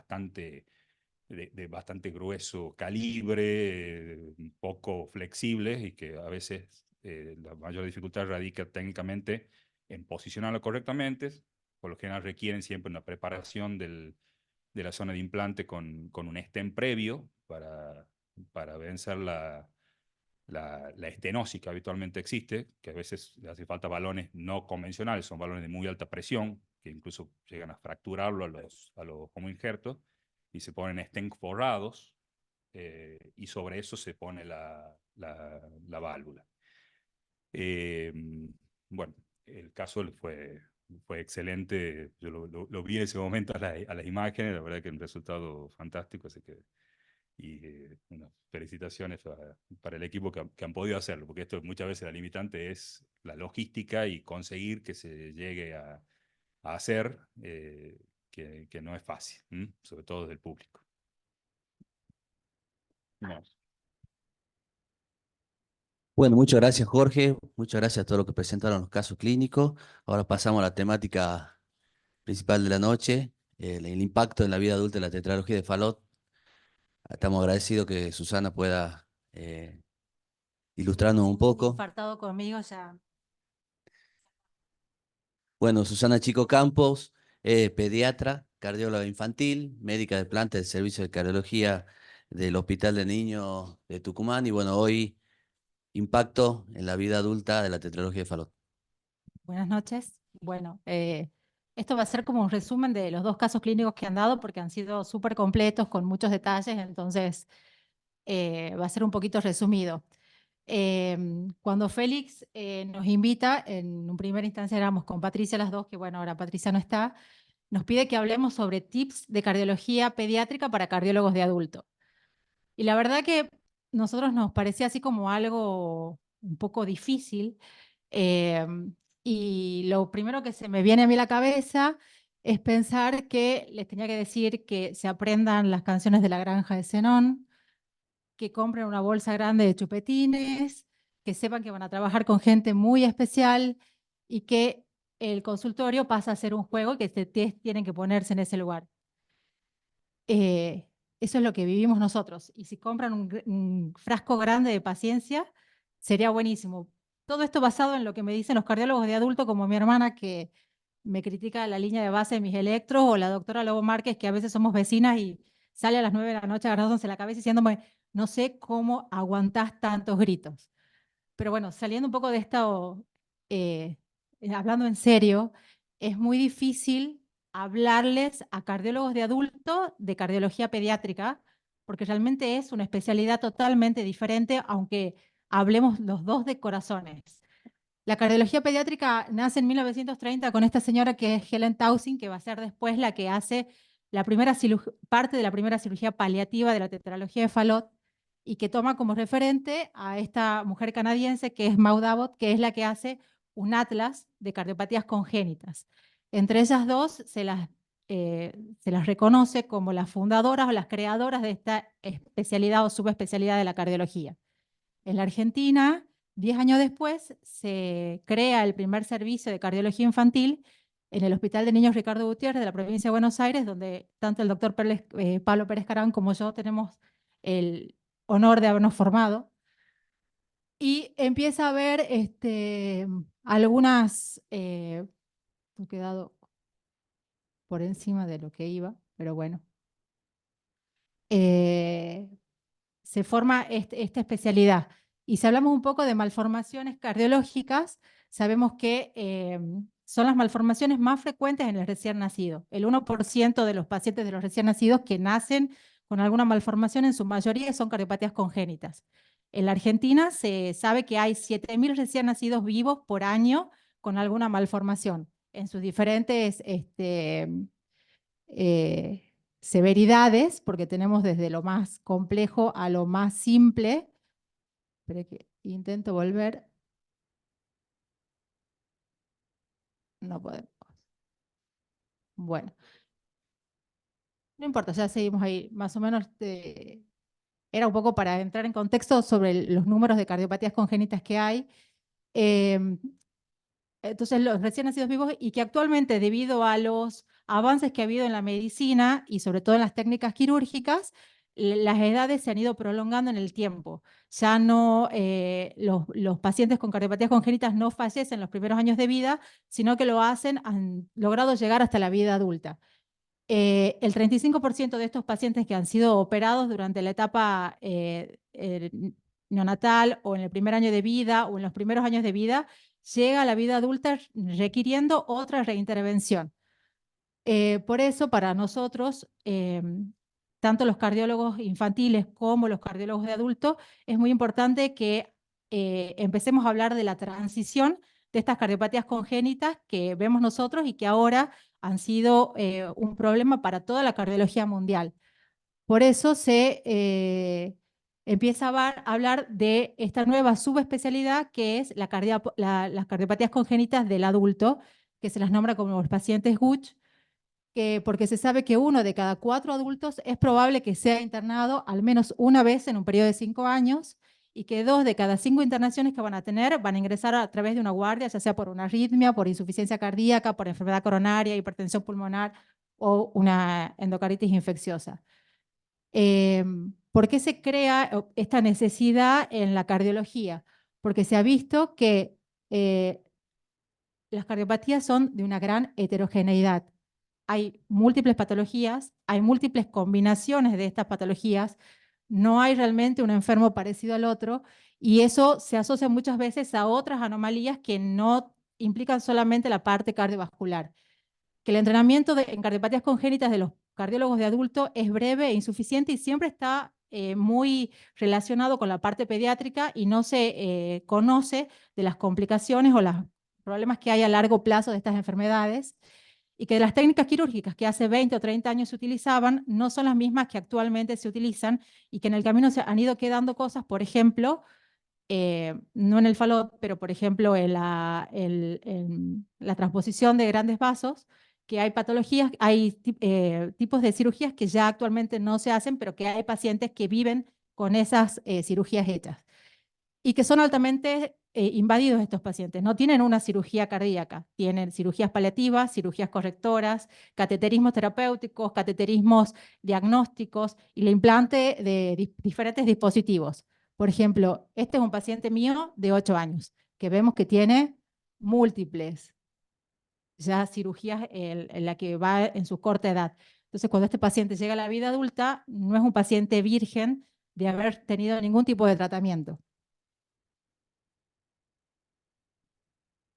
de bastante grueso calibre, poco flexibles y que a veces la mayor dificultad radica técnicamente en posicionarlo correctamente. Por lo general requieren siempre una preparación de la zona de implante con un stent previo para vencer la estenosis que habitualmente existe, que a veces le hace falta balones no convencionales, son balones de muy alta presión, que incluso llegan a fracturarlo a los homoinjertos, y se ponen stents forrados, y sobre eso se pone la válvula. Bueno, el caso fue excelente, yo lo vi en ese momento a las imágenes, la verdad que un resultado fantástico, así que unas felicitaciones para el equipo que han podido hacerlo, porque esto muchas veces la limitante es la logística y conseguir que se llegue a hacer, que no es fácil, sobre todo del público. No. Bueno, muchas gracias, Jorge. Muchas gracias a todos los que presentaron los casos clínicos. Ahora pasamos a la temática principal de la noche, el impacto en la vida adulta de la tetralogía de Fallot. Estamos agradecidos que Susana pueda ilustrarnos un poco. Infartado conmigo ya. Bueno, Susana Chico Campos, pediatra, cardióloga infantil, médica de planta del Servicio de Cardiología del Hospital de Niños de Tucumán y bueno, hoy impacto en la vida adulta de la tetralogía de Fallot. Buenas noches. Bueno, Esto va a ser como un resumen de los 2 casos clínicos que han dado porque han sido súper completos con muchos detalles, entonces va a ser un poquito resumido. Cuando Félix nos invita, en un primera instancia éramos con Patricia las dos, que bueno, ahora Patricia no está, nos pide que hablemos sobre tips de cardiología pediátrica para cardiólogos de adulto. Y la verdad que nosotros nos parecía así como algo un poco difícil. Y lo primero que se me viene a mí a la cabeza es pensar que les tenía que decir que se aprendan las canciones de La Granja de Zenón, que compren una bolsa grande de chupetines, que sepan que van a trabajar con gente muy especial y que el consultorio pasa a ser un juego y que tienen que ponerse en ese lugar. Eso es lo que vivimos nosotros. Y si compran un frasco grande de paciencia, sería buenísimo. Todo esto basado en lo que me dicen los cardiólogos de adulto, como mi hermana que me critica la línea de base de mis electros, o la doctora Lobo Márquez, que a veces somos vecinas y sale a las 9 de la noche agarrándose la cabeza diciéndome, no sé cómo aguantás tantos gritos. Pero bueno, saliendo un poco de esto, hablando en serio, es muy difícil hablarles a cardiólogos de adulto de cardiología pediátrica, porque realmente es una especialidad totalmente diferente, aunque hablemos los dos de corazones. La cardiología pediátrica nace en 1930 con esta señora que es Helen Townsend, que va a ser después la que hace parte de la primera cirugía paliativa de la tetralogía de Fallot, y que toma como referente a esta mujer canadiense que es Maud Abbott, que es la que hace un atlas de cardiopatías congénitas. Entre ellas dos se las reconoce como las fundadoras o las creadoras de esta especialidad o subespecialidad de la cardiología. En la Argentina, 10 años después, se crea el primer servicio de cardiología infantil en el Hospital de Niños Ricardo Gutiérrez de la provincia de Buenos Aires, donde tanto el doctor Pablo Pérez Carán como yo tenemos el honor de habernos formado. Y empieza a haber algunas, he quedado por encima de lo que iba, pero bueno. Se forma esta especialidad. Y si hablamos un poco de malformaciones cardiológicas, sabemos que son las malformaciones más frecuentes en el recién nacido. El 1% de los pacientes de los recién nacidos que nacen con alguna malformación, en su mayoría son cardiopatías congénitas. En la Argentina se sabe que hay 7.000 recién nacidos vivos por año con alguna malformación en sus diferentes severidades, porque tenemos desde lo más complejo a lo más simple. Espera que intento volver. No podemos. Bueno. No importa, ya seguimos ahí. Más o menos era un poco para entrar en contexto sobre los números de cardiopatías congénitas que hay. Entonces, los recién nacidos vivos, y que actualmente, debido a los avances que ha habido en la medicina y sobre todo en las técnicas quirúrgicas, las edades se han ido prolongando en el tiempo. Ya no, los pacientes con cardiopatías congénitas no fallecen en los primeros años de vida, sino que han logrado llegar hasta la vida adulta. El 35% de estos pacientes que han sido operados durante la etapa neonatal o en el primer año de vida o en los primeros años de vida llega a la vida adulta requiriendo otra reintervención. Por eso, para nosotros, tanto los cardiólogos infantiles como los cardiólogos de adultos, es muy importante que empecemos a hablar de la transición de estas cardiopatías congénitas que vemos nosotros y que ahora han sido un problema para toda la cardiología mundial. Por eso se empieza a hablar de esta nueva subespecialidad que es las cardiopatías congénitas del adulto, que se las nombra como los pacientes Guch, porque se sabe que 1 de cada 4 adultos es probable que sea internado al menos una vez en un periodo de 5 años, y que 2 de cada 5 internaciones que van a tener van a ingresar a través de una guardia, ya sea por una arritmia, por insuficiencia cardíaca, por enfermedad coronaria, hipertensión pulmonar o una endocarditis infecciosa. ¿Por qué se crea esta necesidad en la cardiología? Porque se ha visto que las cardiopatías son de una gran heterogeneidad. Hay múltiples patologías, hay múltiples combinaciones de estas patologías, no hay realmente un enfermo parecido al otro, y eso se asocia muchas veces a otras anomalías que no implican solamente la parte cardiovascular. que el entrenamiento en cardiopatías congénitas de los cardiólogos de adulto es breve e insuficiente y siempre está muy relacionado con la parte pediátrica y no se conoce de las complicaciones o los problemas que hay a largo plazo de estas enfermedades, y que las técnicas quirúrgicas que hace 20 o 30 años se utilizaban no son las mismas que actualmente se utilizan, y que en el camino se han ido quedando cosas, por ejemplo, no en el falot, pero por ejemplo en la transposición de grandes vasos, que hay patologías, hay tipos de cirugías que ya actualmente no se hacen, pero que hay pacientes que viven con esas cirugías hechas y que son altamente invadidos estos pacientes. No tienen una cirugía cardíaca, tienen cirugías paliativas, cirugías correctoras, cateterismos terapéuticos, cateterismos diagnósticos y el implante de diferentes dispositivos. Por ejemplo, este es un paciente mío de 8 años, que vemos que tiene múltiples ya cirugías en la que va en su corta edad. Entonces, cuando este paciente llega a la vida adulta, no es un paciente virgen de haber tenido ningún tipo de tratamiento.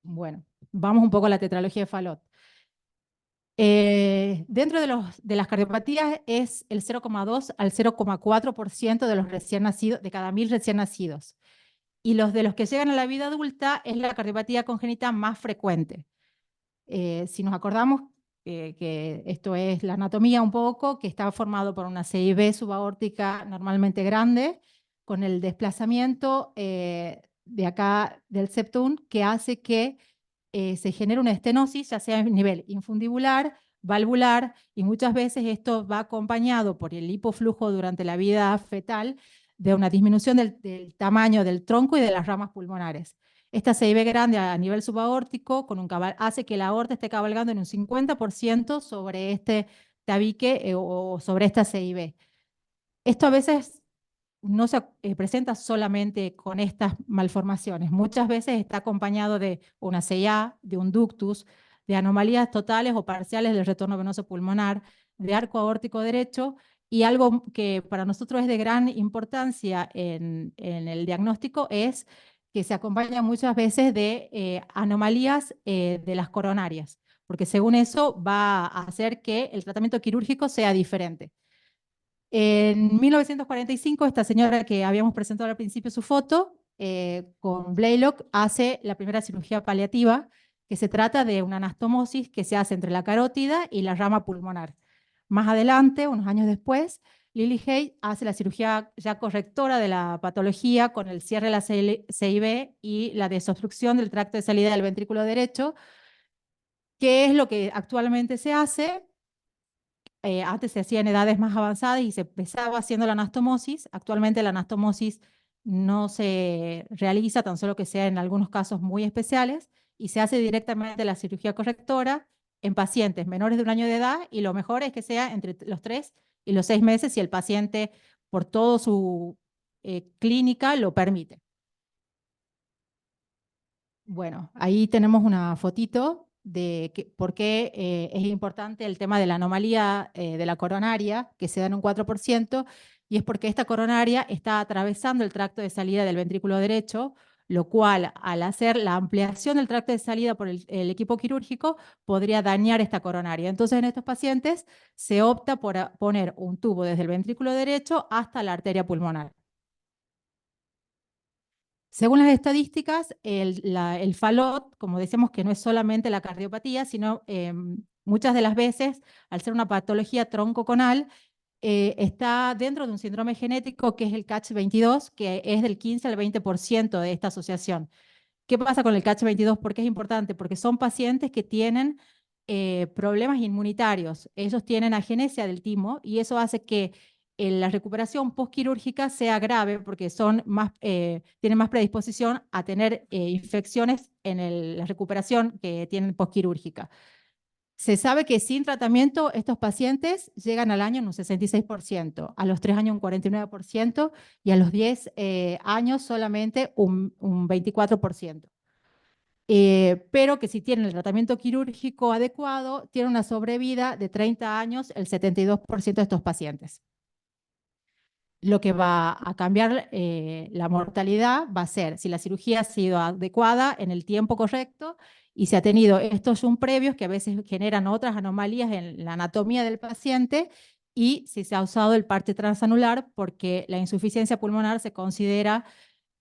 Bueno, vamos un poco a la tetralogía de Fallot. Dentro de las cardiopatías es el 0,2 al 0,4% de los recién nacidos, de cada 1000 recién nacidos. Y los de los que llegan a la vida adulta es la cardiopatía congénita más frecuente. Si nos acordamos que esto es la anatomía un poco, que está formado por una CIB subaórtica normalmente grande, con el desplazamiento de acá del septum, que hace que se genere una estenosis, ya sea a nivel infundibular, valvular, y muchas veces esto va acompañado por el hipoflujo durante la vida fetal de una disminución del tamaño del tronco y de las ramas pulmonares. Esta CIB grande a nivel subaórtico hace que la aorta esté cabalgando en un 50% sobre este tabique o sobre esta CIB. Esto a veces no se presenta solamente con estas malformaciones. Muchas veces está acompañado de una CIA, de un ductus, de anomalías totales o parciales del retorno venoso pulmonar, de arco aórtico derecho, y algo que para nosotros es de gran importancia en el diagnóstico es que se acompaña muchas veces de anomalías de las coronarias, porque según eso va a hacer que el tratamiento quirúrgico sea diferente. En 1945, esta señora que habíamos presentado al principio su foto, con Blaylock, hace la primera cirugía paliativa, que se trata de una anastomosis que se hace entre la carótida y la rama pulmonar. Más adelante, unos años después, Lily Hay hace la cirugía ya correctora de la patología con el cierre de la CIB y la desobstrucción del tracto de salida del ventrículo derecho, que es lo que actualmente se hace. Antes se hacía en edades más avanzadas y se empezaba haciendo la anastomosis. Actualmente la anastomosis no se realiza, tan solo que sea en algunos casos muy especiales, y se hace directamente la cirugía correctora en pacientes menores de 1 año de edad, y lo mejor es que sea entre los 3 y los 6 meses si el paciente, por toda su clínica, lo permite. Bueno, ahí tenemos una fotito de por qué es importante el tema de la anomalía de la coronaria, que se da en un 4%, y es porque esta coronaria está atravesando el tracto de salida del ventrículo derecho, lo cual, al hacer la ampliación del tracto de salida por el equipo quirúrgico, podría dañar esta coronaria. Entonces, en estos pacientes se opta por poner un tubo desde el ventrículo derecho hasta la arteria pulmonar. Según las estadísticas, el Fallot, como decíamos, que no es solamente la cardiopatía, sino muchas de las veces, al ser una patología troncoconal, está dentro de un síndrome genético que es el CACH22, que es del 15 al 20% de esta asociación. ¿Qué pasa con el CACH22? ¿Por qué es importante? Porque son pacientes que tienen problemas inmunitarios. Ellos tienen agenesia del timo y eso hace que la recuperación postquirúrgica sea grave porque tienen más predisposición a tener infecciones en la recuperación que tienen postquirúrgica. Se sabe que sin tratamiento estos pacientes llegan al año en un 66%, a los 3 años un 49% y a los 10 años solamente un 24%. Pero que si tienen el tratamiento quirúrgico adecuado, tienen una sobrevida de 30 años el 72% de estos pacientes. Lo que va a cambiar la mortalidad va a ser si la cirugía ha sido adecuada en el tiempo correcto y se ha tenido estos previos que a veces generan otras anomalías en la anatomía del paciente, y si se ha usado el parche transanular, porque la insuficiencia pulmonar se considera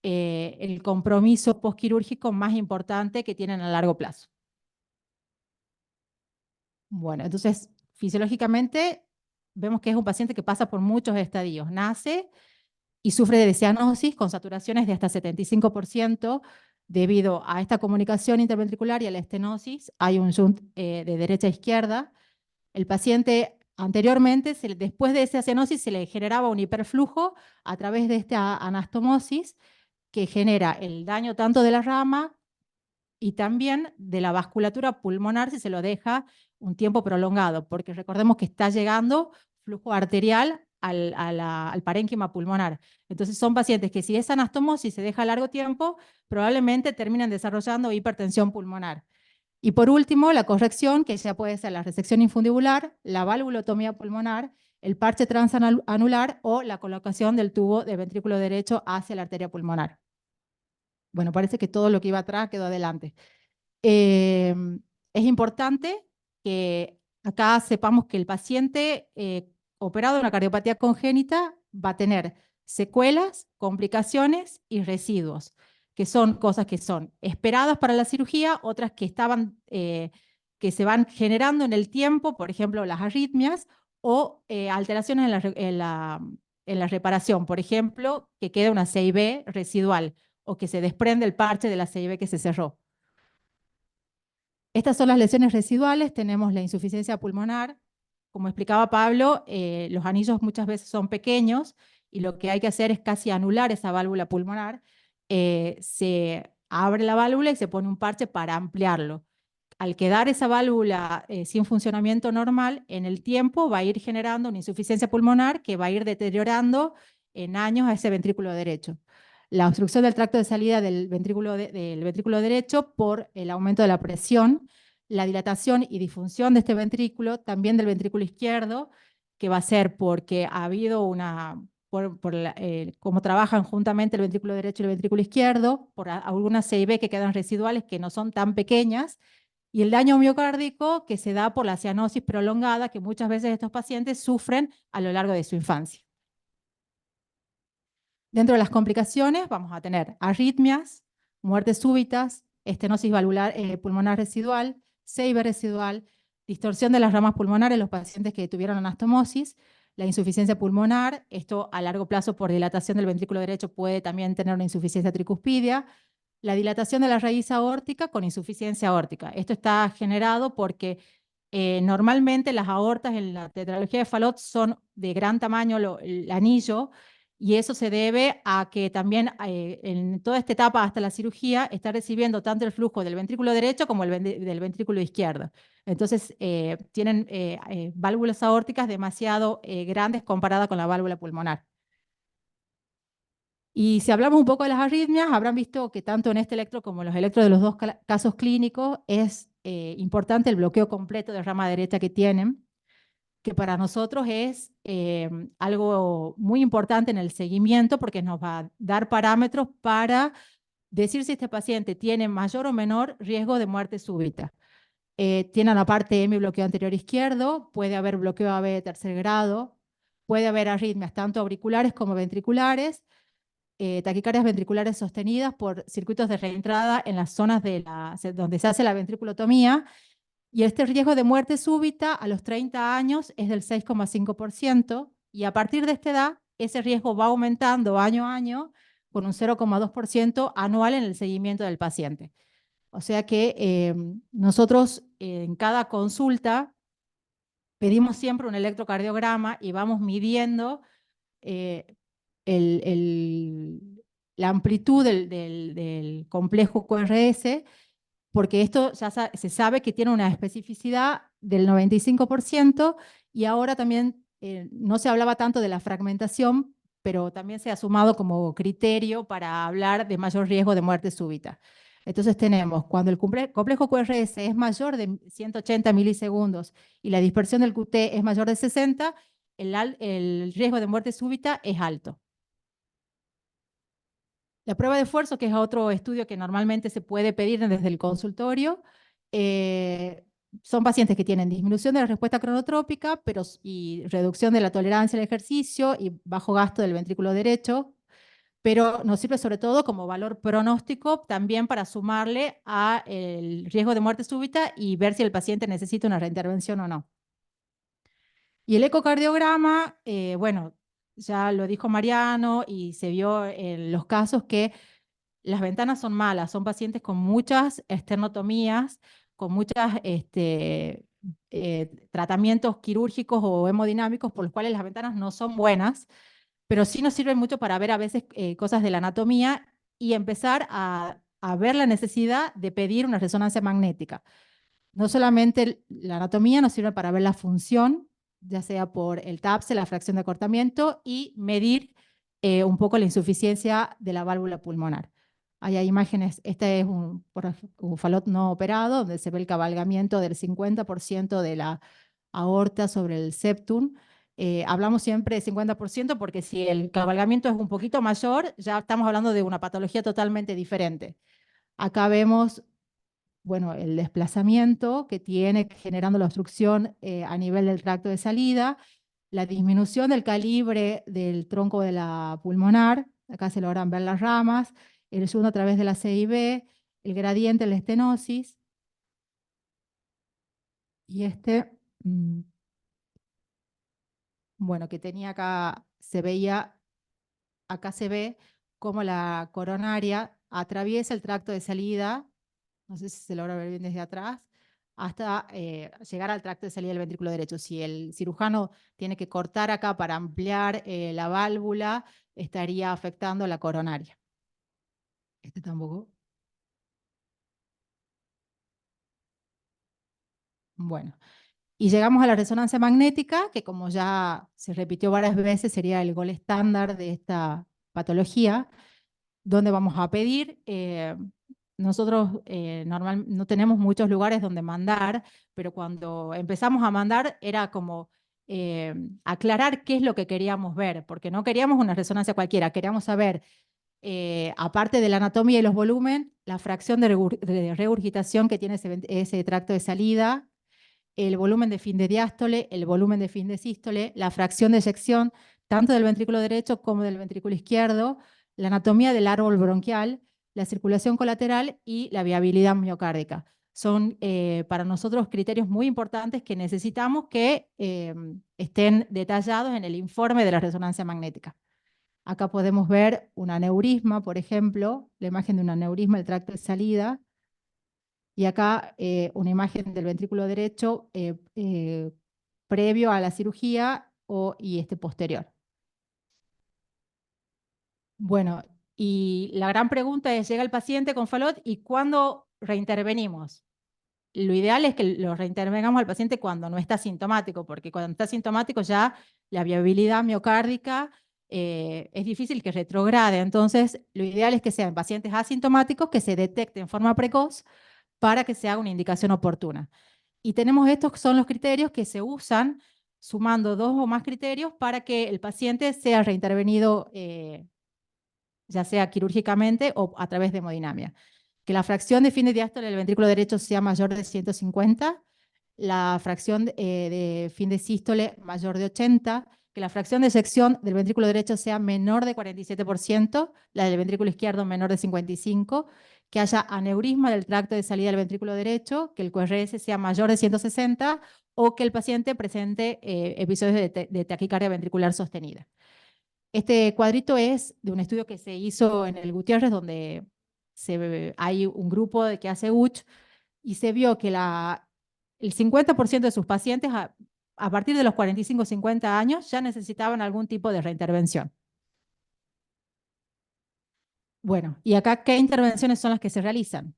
el compromiso postquirúrgico más importante que tienen a largo plazo. Bueno, entonces, fisiológicamente, vemos que es un paciente que pasa por muchos estadios. Nace y sufre de cianosis con saturaciones de hasta 75%. Debido a esta comunicación interventricular y a la estenosis, hay un shunt de derecha a izquierda. El paciente anteriormente, después de esa cianosis, se le generaba un hiperflujo a través de esta anastomosis que genera el daño tanto de la rama y también de la vasculatura pulmonar si se lo deja un tiempo prolongado, porque recordemos que está llegando flujo arterial al parénquima pulmonar. Entonces son pacientes que si esa anastomosis se deja largo tiempo, probablemente terminan desarrollando hipertensión pulmonar. Y por último, la corrección, que ya puede ser la resección infundibular, la valvulotomía pulmonar, el parche transanular o la colocación del tubo de ventrículo derecho hacia la arteria pulmonar. Bueno, parece que todo lo que iba atrás quedó adelante. Es importante que acá sepamos que el paciente operado de una cardiopatía congénita va a tener secuelas, complicaciones y residuos, que son cosas que son esperadas para la cirugía, otras que que se van generando en el tiempo, por ejemplo, las arritmias, o alteraciones en la reparación, por ejemplo, que queda una CIB residual, o que se desprende el parche de la CIB que se cerró. Estas son las lesiones residuales. Tenemos la insuficiencia pulmonar. Como explicaba Pablo, los anillos muchas veces son pequeños y lo que hay que hacer es casi anular esa válvula pulmonar. Se abre la válvula y se pone un parche para ampliarlo. Al quedar esa válvula sin funcionamiento normal, en el tiempo va a ir generando una insuficiencia pulmonar que va a ir deteriorando en años a ese ventrículo derecho. La obstrucción del tracto de salida del ventrículo derecho por el aumento de la presión, la dilatación y disfunción de este ventrículo, también del ventrículo izquierdo, que va a ser porque ha habido cómo trabajan juntamente el ventrículo derecho y el ventrículo izquierdo, por algunas CIB que quedan residuales que no son tan pequeñas, y el daño miocárdico que se da por la cianosis prolongada que muchas veces estos pacientes sufren a lo largo de su infancia. Dentro de las complicaciones vamos a tener arritmias, muertes súbitas, estenosis valvular pulmonar residual, CIB residual, distorsión de las ramas pulmonares en los pacientes que tuvieron anastomosis, la insuficiencia pulmonar, esto a largo plazo por dilatación del ventrículo derecho puede también tener una insuficiencia tricuspidia, la dilatación de la raíz aórtica con insuficiencia aórtica. Esto está generado porque normalmente las aortas en la tetralogía de Fallot son de gran tamaño, el anillo, y eso se debe a que también en toda esta etapa hasta la cirugía está recibiendo tanto el flujo del ventrículo derecho como del ventrículo izquierdo. Entonces tienen válvulas aórticas demasiado grandes comparadas con la válvula pulmonar. Y si hablamos un poco de las arritmias, habrán visto que tanto en este electro como en los electros de los dos casos clínicos es importante el bloqueo completo de rama derecha que tienen, que para nosotros es algo muy importante en el seguimiento porque nos va a dar parámetros para decir si este paciente tiene mayor o menor riesgo de muerte súbita. Tiene la parte M bloqueo anterior izquierdo, puede haber bloqueo AB de tercer grado, puede haber arritmias tanto auriculares como ventriculares, taquicardias ventriculares sostenidas por circuitos de reentrada en las zonas donde se hace la ventriculotomía, y este riesgo de muerte súbita a los 30 años es del 6,5%, y a partir de esta edad ese riesgo va aumentando año a año con un 0,2% anual en el seguimiento del paciente. O sea que nosotros en cada consulta pedimos siempre un electrocardiograma y vamos midiendo la amplitud del complejo QRS, porque esto ya se sabe que tiene una especificidad del 95%, y ahora también no se hablaba tanto de la fragmentación, pero también se ha sumado como criterio para hablar de mayor riesgo de muerte súbita. Entonces tenemos, cuando el complejo QRS es mayor de 180 milisegundos y la dispersión del QT es mayor de 60, el riesgo de muerte súbita es alto. La prueba de esfuerzo, que es otro estudio que normalmente se puede pedir desde el consultorio, son pacientes que tienen disminución de la respuesta cronotrópica y reducción de la tolerancia al ejercicio y bajo gasto del ventrículo derecho, pero nos sirve sobre todo como valor pronóstico también para sumarle al riesgo de muerte súbita y ver si el paciente necesita una reintervención o no. Y el ecocardiograma, bueno, ya lo dijo Mariano y se vio en los casos que las ventanas son malas, son pacientes con muchas esternotomías, con muchos tratamientos quirúrgicos o hemodinámicos por los cuales las ventanas no son buenas, pero sí nos sirven mucho para ver a veces cosas de la anatomía y empezar a ver la necesidad de pedir una resonancia magnética. No solamente la anatomía nos sirve para ver la función, ya sea por el TAPSE, la fracción de acortamiento, y medir un poco la insuficiencia de la válvula pulmonar. Ahí hay imágenes, este es un Falot no operado, donde se ve el cabalgamiento del 50% de la aorta sobre el septum. Hablamos siempre de 50% porque si el cabalgamiento es un poquito mayor, ya estamos hablando de una patología totalmente diferente. Acá vemos, bueno, el desplazamiento que tiene generando la obstrucción a nivel del tracto de salida, la disminución del calibre del tronco de la pulmonar, acá se logran ver las ramas, el segundo a través de la CIB, el gradiente de la estenosis, y bueno, que tenía acá, se veía, acá se ve cómo la coronaria atraviesa el tracto de salida, no sé si se logra ver bien desde atrás, hasta llegar al tracto de salida del ventrículo derecho. Si el cirujano tiene que cortar acá para ampliar la válvula, estaría afectando la coronaria. Este tampoco. Bueno, y llegamos a la resonancia magnética, que como ya se repitió varias veces, sería el gol estándar de esta patología, donde vamos a pedir, nosotros no tenemos muchos lugares donde mandar, pero cuando empezamos a mandar era como aclarar qué es lo que queríamos ver, porque no queríamos una resonancia cualquiera, queríamos saber, aparte de la anatomía y los volúmenes, la fracción de regurgitación que tiene ese tracto de salida, el volumen de fin de diástole, el volumen de fin de sístole, la fracción de eyección, tanto del ventrículo derecho como del ventrículo izquierdo, la anatomía del árbol bronquial, la circulación colateral y la viabilidad miocárdica. Son para nosotros criterios muy importantes que necesitamos que estén detallados en el informe de la resonancia magnética. Acá podemos ver un aneurisma, por ejemplo, la imagen de un aneurisma del tracto de salida, y acá una imagen del ventrículo derecho previo a la cirugía y posterior. Bueno, y la gran pregunta es, llega el paciente con Falot y ¿cuándo reintervenimos? Lo ideal es que lo reintervengamos al paciente cuando no está sintomático, porque cuando está sintomático ya la viabilidad miocárdica es difícil que retrograde. Entonces, lo ideal es que sean pacientes asintomáticos que se detecten en forma precoz para que se haga una indicación oportuna. Y tenemos estos son los criterios que se usan sumando 2 o más criterios para que el paciente sea reintervenido ya sea quirúrgicamente o a través de hemodinamia. Que la fracción de fin de diástole del ventrículo derecho sea mayor de 150, la fracción de fin de sístole mayor de 80, que la fracción de eyección del ventrículo derecho sea menor de 47%, la del ventrículo izquierdo menor de 55%, que haya aneurisma del tracto de salida del ventrículo derecho, que el QRS sea mayor de 160 o que el paciente presente episodios de taquicardia ventricular sostenida. Este cuadrito es de un estudio que se hizo en el Gutiérrez, donde hay un grupo que hace UCH, y se vio que el 50% de sus pacientes a partir de los 45 o 50 años ya necesitaban algún tipo de reintervención. Bueno, y acá, ¿qué intervenciones son las que se realizan?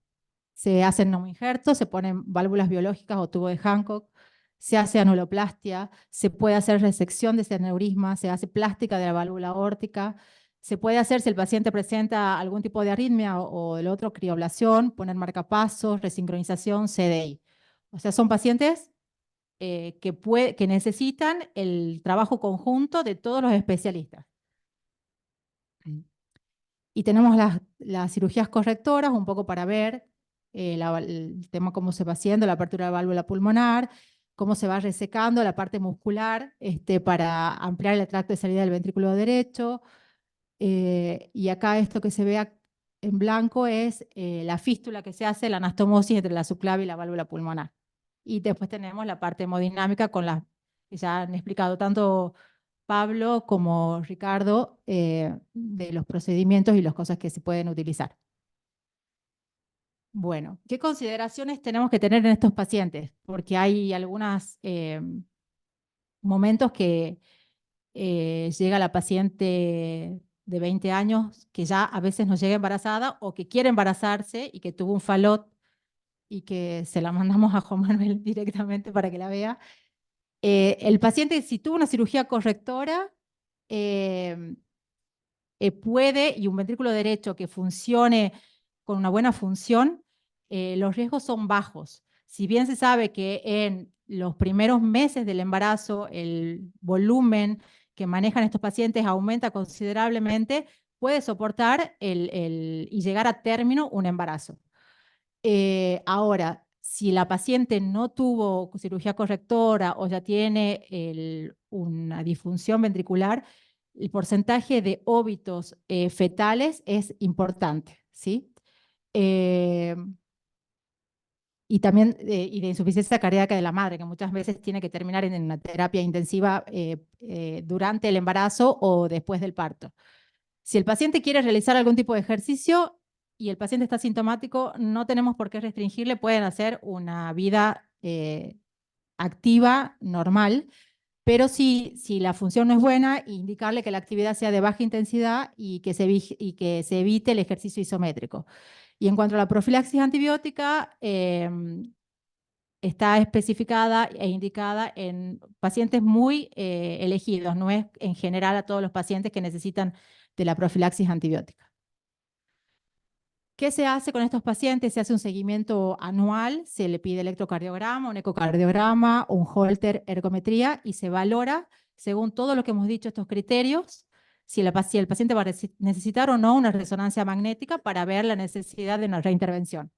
Se hacen neumoinjertos, se ponen válvulas biológicas o tubo de Hancock, se hace anuloplastia, se puede hacer resección de ese aneurisma, se hace plástica de la válvula aórtica, se puede hacer si el paciente presenta algún tipo de arritmia o el otro, crioblación, poner marcapasos, resincronización, CDI. O sea, son pacientes que necesitan el trabajo conjunto de todos los especialistas. Y tenemos las cirugías correctoras, un poco para ver el tema cómo se va haciendo, la apertura de la válvula pulmonar, cómo se va resecando la parte muscular para ampliar el tracto de salida del ventrículo derecho. Y acá esto que se ve en blanco es la fístula que se hace, la anastomosis entre la subclavia y la válvula pulmonar. Y después tenemos la parte hemodinámica con las que ya han explicado tanto Pablo como Ricardo de los procedimientos y las cosas que se pueden utilizar. Bueno, ¿qué consideraciones tenemos que tener en estos pacientes? Porque hay algunos momentos que llega la paciente de 20 años que ya a veces no llega embarazada o que quiere embarazarse y que tuvo un falot y que se la mandamos a Juan Manuel directamente para que la vea. El paciente, si tuvo una cirugía correctora, puede, y un ventrículo derecho que funcione con una buena función, los riesgos son bajos. Si bien se sabe que en los primeros meses del embarazo el volumen que manejan estos pacientes aumenta considerablemente, puede soportar y llegar a término un embarazo. Ahora, si la paciente no tuvo cirugía correctora o ya tiene una disfunción ventricular, el porcentaje de óbitos fetales es importante, ¿sí? Y también y de insuficiencia cardíaca de la madre, que muchas veces tiene que terminar en una terapia intensiva durante el embarazo o después del parto. Si el paciente quiere realizar algún tipo de ejercicio y el paciente está sintomático, no tenemos por qué restringirle, pueden hacer una vida activa, normal, pero si la función no es buena, indicarle que la actividad sea de baja intensidad y que se evite el ejercicio isométrico. Y en cuanto a la profilaxis antibiótica, está especificada e indicada en pacientes muy elegidos, no es en general a todos los pacientes que necesitan de la profilaxis antibiótica. ¿Qué se hace con estos pacientes? Se hace un seguimiento anual, se le pide electrocardiograma, un ecocardiograma, un Holter, ergometría, y se valora, según todo lo que hemos dicho, estos criterios, si el paciente va a necesitar o no una resonancia magnética para ver la necesidad de una reintervención.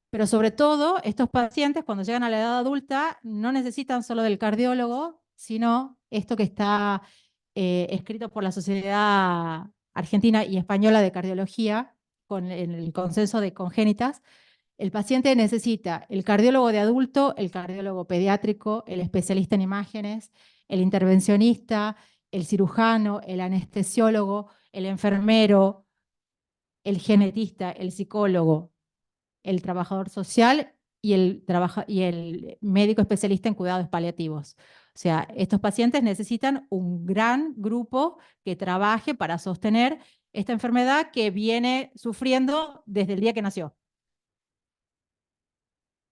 Pero sobre todo, estos pacientes cuando llegan a la edad adulta no necesitan solo del cardiólogo, sino esto que está escrito por la Sociedad Argentina y Española de Cardiología, en el consenso de congénitas. El paciente necesita el cardiólogo de adulto, el cardiólogo pediátrico, el especialista en imágenes, el intervencionista, el cirujano, el anestesiólogo, el enfermero, el genetista, el psicólogo, el trabajador social y el médico especialista en cuidados paliativos. O sea, estos pacientes necesitan un gran grupo que trabaje para sostener esta enfermedad que viene sufriendo desde el día que nació.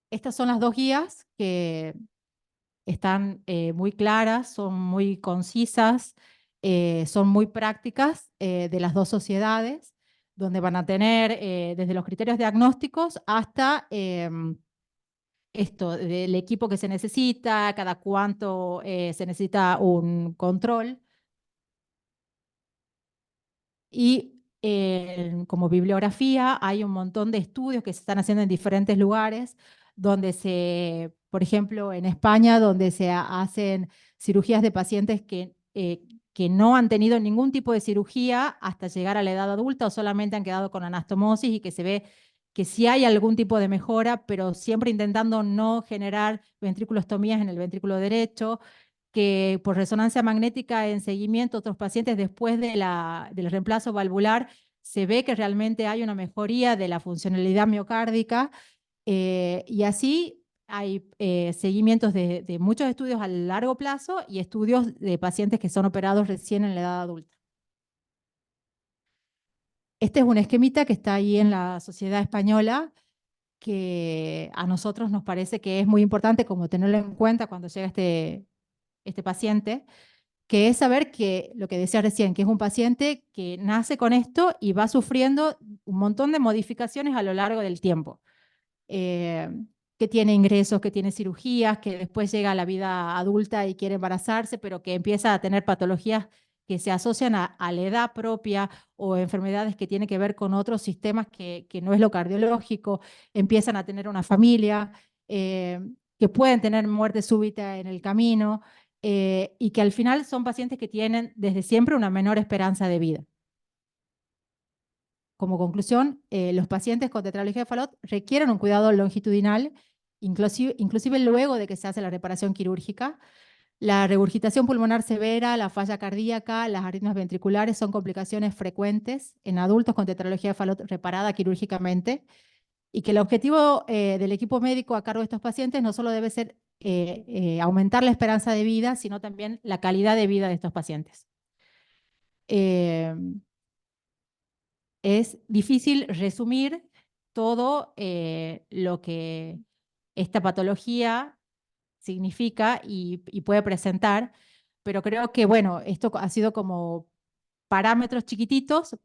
Estas son las dos guías que están muy claras, son muy concisas, son muy prácticas de las dos sociedades, donde van a tener desde los criterios diagnósticos hasta esto, del equipo que se necesita, cada cuánto se necesita un control. Y como bibliografía hay un montón de estudios que se están haciendo en diferentes lugares, donde por ejemplo, en España, donde se hacen cirugías de pacientes que no han tenido ningún tipo de cirugía hasta llegar a la edad adulta o solamente han quedado con anastomosis y que se ve que sí hay algún tipo de mejora, pero siempre intentando no generar ventriculostomías en el ventrículo derecho, que por resonancia magnética en seguimiento a otros pacientes después del reemplazo valvular se ve que realmente hay una mejoría de la funcionalidad miocárdica y así hay seguimientos de muchos estudios a largo plazo y estudios de pacientes que son operados recién en la edad adulta. Este es un esquemita que está ahí en la Sociedad Española que a nosotros nos parece que es muy importante como tenerlo en cuenta cuando llega este paciente, que es saber que, lo que decía recién, que es un paciente que nace con esto y va sufriendo un montón de modificaciones a lo largo del tiempo. Que que tiene ingresos, que tiene cirugías, que después llega a la vida adulta y quiere embarazarse, pero que empieza a tener patologías que se asocian a la edad propia o enfermedades que tienen que ver con otros sistemas que no es lo cardiológico, empiezan a tener una familia, que pueden tener muerte súbita en el camino, y que al final son pacientes que tienen desde siempre una menor esperanza de vida. Como conclusión, los pacientes con tetralogía de Fallot requieren un cuidado longitudinal, inclusive luego de que se hace la reparación quirúrgica. La regurgitación pulmonar severa, la falla cardíaca, las arritmias ventriculares son complicaciones frecuentes en adultos con tetralogía de Fallot reparada quirúrgicamente, y que el objetivo del equipo médico a cargo de estos pacientes no solo debe ser aumentar la esperanza de vida, sino también la calidad de vida de estos pacientes. Es difícil resumir todo lo que esta patología significa y puede presentar, pero creo que, bueno, esto ha sido como parámetros chiquititos,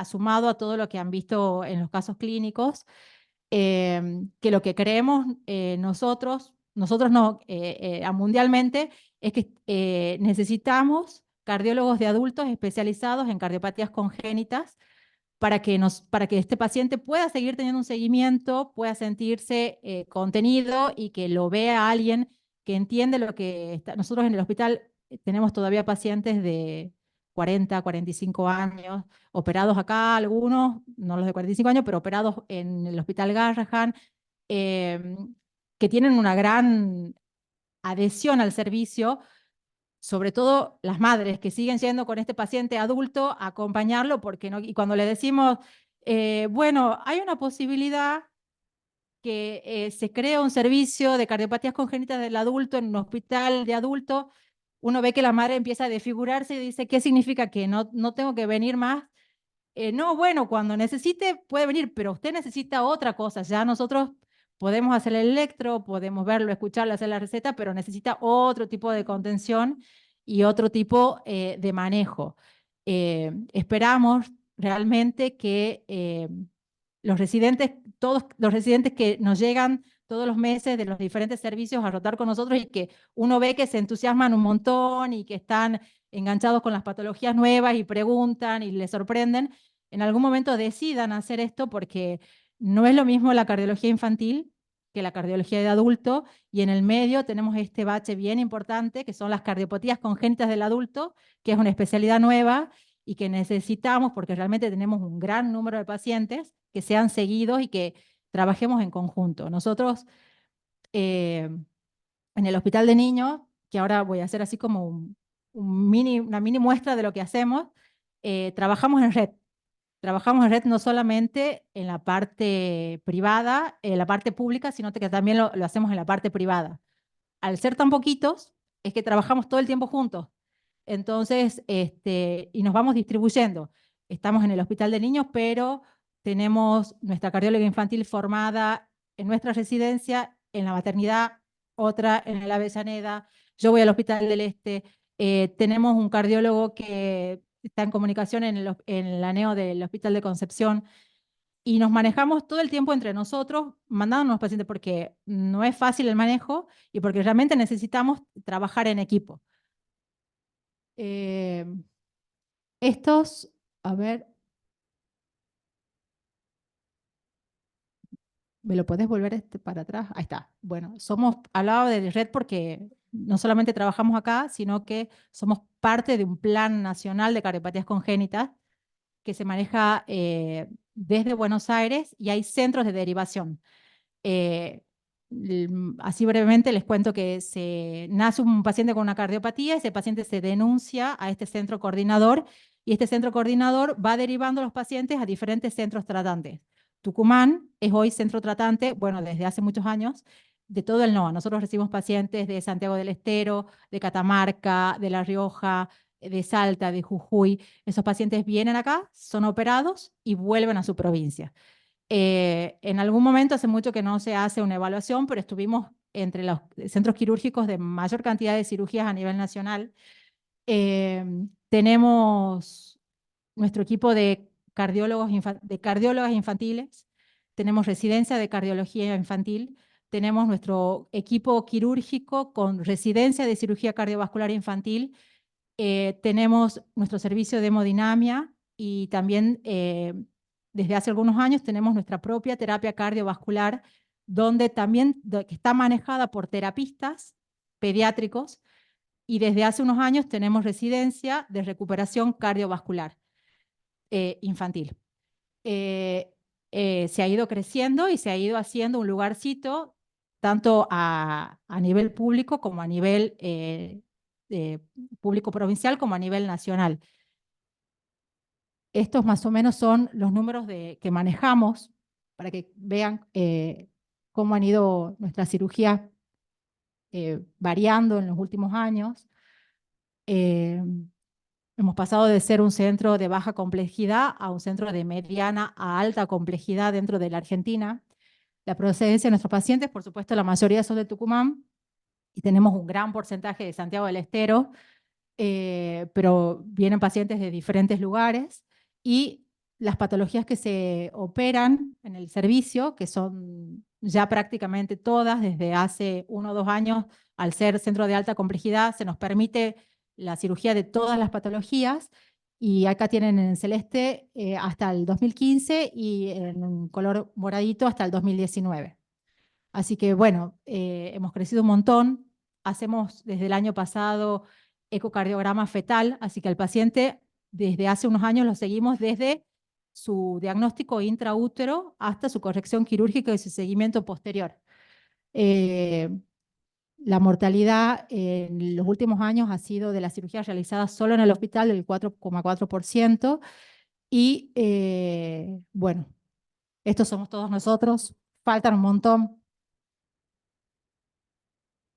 sumado a todo lo que han visto en los casos clínicos, que lo que creemos nosotros no, mundialmente, es que necesitamos cardiólogos de adultos especializados en cardiopatías congénitas para que este paciente pueda seguir teniendo un seguimiento, pueda sentirse contenido y que lo vea alguien que entiende lo que está. Nosotros en el hospital tenemos todavía pacientes de 40, 45 años, operados acá, algunos, no los de 45 años, pero operados en el Hospital Garrahan, que tienen una gran adhesión al servicio, sobre todo las madres que siguen yendo con este paciente adulto a acompañarlo, porque no, y cuando le decimos, bueno, hay una posibilidad que se crea un servicio de cardiopatías congénitas del adulto en un hospital de adulto, uno ve que la madre empieza a desfigurarse y dice, ¿qué significa que no tengo que venir más? No, bueno, cuando necesite puede venir, pero usted necesita otra cosa. Ya nosotros podemos hacer el electro, podemos verlo, escucharlo, hacer la receta, pero necesita otro tipo de contención y otro tipo de manejo. Esperamos realmente que los residentes, todos los residentes que nos llegan todos los meses de los diferentes servicios a rotar con nosotros y que uno ve que se entusiasman un montón y que están enganchados con las patologías nuevas y preguntan y les sorprenden, en algún momento decidan hacer esto, porque no es lo mismo la cardiología infantil que la cardiología de adulto, y en el medio tenemos este bache bien importante, que son las cardiopatías congénitas del adulto, que es una especialidad nueva y que necesitamos, porque realmente tenemos un gran número de pacientes, que sean seguidos y que trabajemos en conjunto. Nosotros en el Hospital de Niños, que ahora voy a hacer así como una mini muestra de lo que hacemos, trabajamos en red. Trabajamos en red no solamente en la parte privada, en la parte pública, sino que también lo hacemos en la parte privada. Al ser tan poquitos, es que trabajamos todo el tiempo juntos. Entonces, y nos vamos distribuyendo. Estamos en el Hospital de Niños, pero tenemos nuestra cardióloga infantil formada en nuestra residencia, en la maternidad, otra en el Avellaneda. Yo voy al Hospital del Este. Tenemos un cardiólogo que está en comunicación en el ANEO del Hospital de Concepción, y nos manejamos todo el tiempo entre nosotros, mandándonos los pacientes, porque no es fácil el manejo y porque realmente necesitamos trabajar en equipo. Estos, a ver, ¿me lo podés volver para atrás? Ahí está. Bueno, hablaba de red porque no solamente trabajamos acá, sino que somos parte de un plan nacional de cardiopatías congénitas que se maneja desde Buenos Aires, y hay centros de derivación. Así brevemente les cuento que nace un paciente con una cardiopatía, ese paciente se denuncia a este centro coordinador, y este centro coordinador va derivando a los pacientes a diferentes centros tratantes. Tucumán es hoy centro tratante, bueno, desde hace muchos años, de todo el NOA. Nosotros recibimos pacientes de Santiago del Estero, de Catamarca, de La Rioja, de Salta, de Jujuy. Esos pacientes vienen acá, son operados y vuelven a su provincia. En algún momento, hace mucho que no se hace una evaluación, pero estuvimos entre los centros quirúrgicos de mayor cantidad de cirugías a nivel nacional. Tenemos nuestro equipo de cardiólogas infantiles, tenemos residencia de cardiología infantil, tenemos nuestro equipo quirúrgico con residencia de cirugía cardiovascular infantil, tenemos nuestro servicio de hemodinamia y también desde hace algunos años tenemos nuestra propia terapia cardiovascular, donde también que está manejada por terapistas pediátricos, y desde hace unos años tenemos residencia de recuperación cardiovascular infantil. Se ha ido creciendo y se ha ido haciendo un lugarcito tanto a nivel público como a nivel público provincial como a nivel nacional. Estos más o menos son los números que manejamos para que vean cómo han ido nuestras cirugías variando en los últimos años. Hemos pasado de ser un centro de baja complejidad a un centro de mediana a alta complejidad dentro de la Argentina. La procedencia de nuestros pacientes, por supuesto, la mayoría son de Tucumán y tenemos un gran porcentaje de Santiago del Estero, pero vienen pacientes de diferentes lugares y las patologías que se operan en el servicio, que son ya prácticamente todas desde hace 1 o 2 años, al ser centro de alta complejidad, se nos permite la cirugía de todas las patologías, y acá tienen en celeste hasta el 2015 y en un color moradito hasta el 2019. Así que bueno, hemos crecido un montón. Hacemos desde el año pasado ecocardiograma fetal, así que al paciente desde hace unos años lo seguimos desde su diagnóstico intraútero hasta su corrección quirúrgica y su seguimiento posterior. La mortalidad en los últimos años ha sido de las cirugías realizadas solo en el hospital del 4,4%. Y bueno, estos somos todos nosotros, faltan un montón.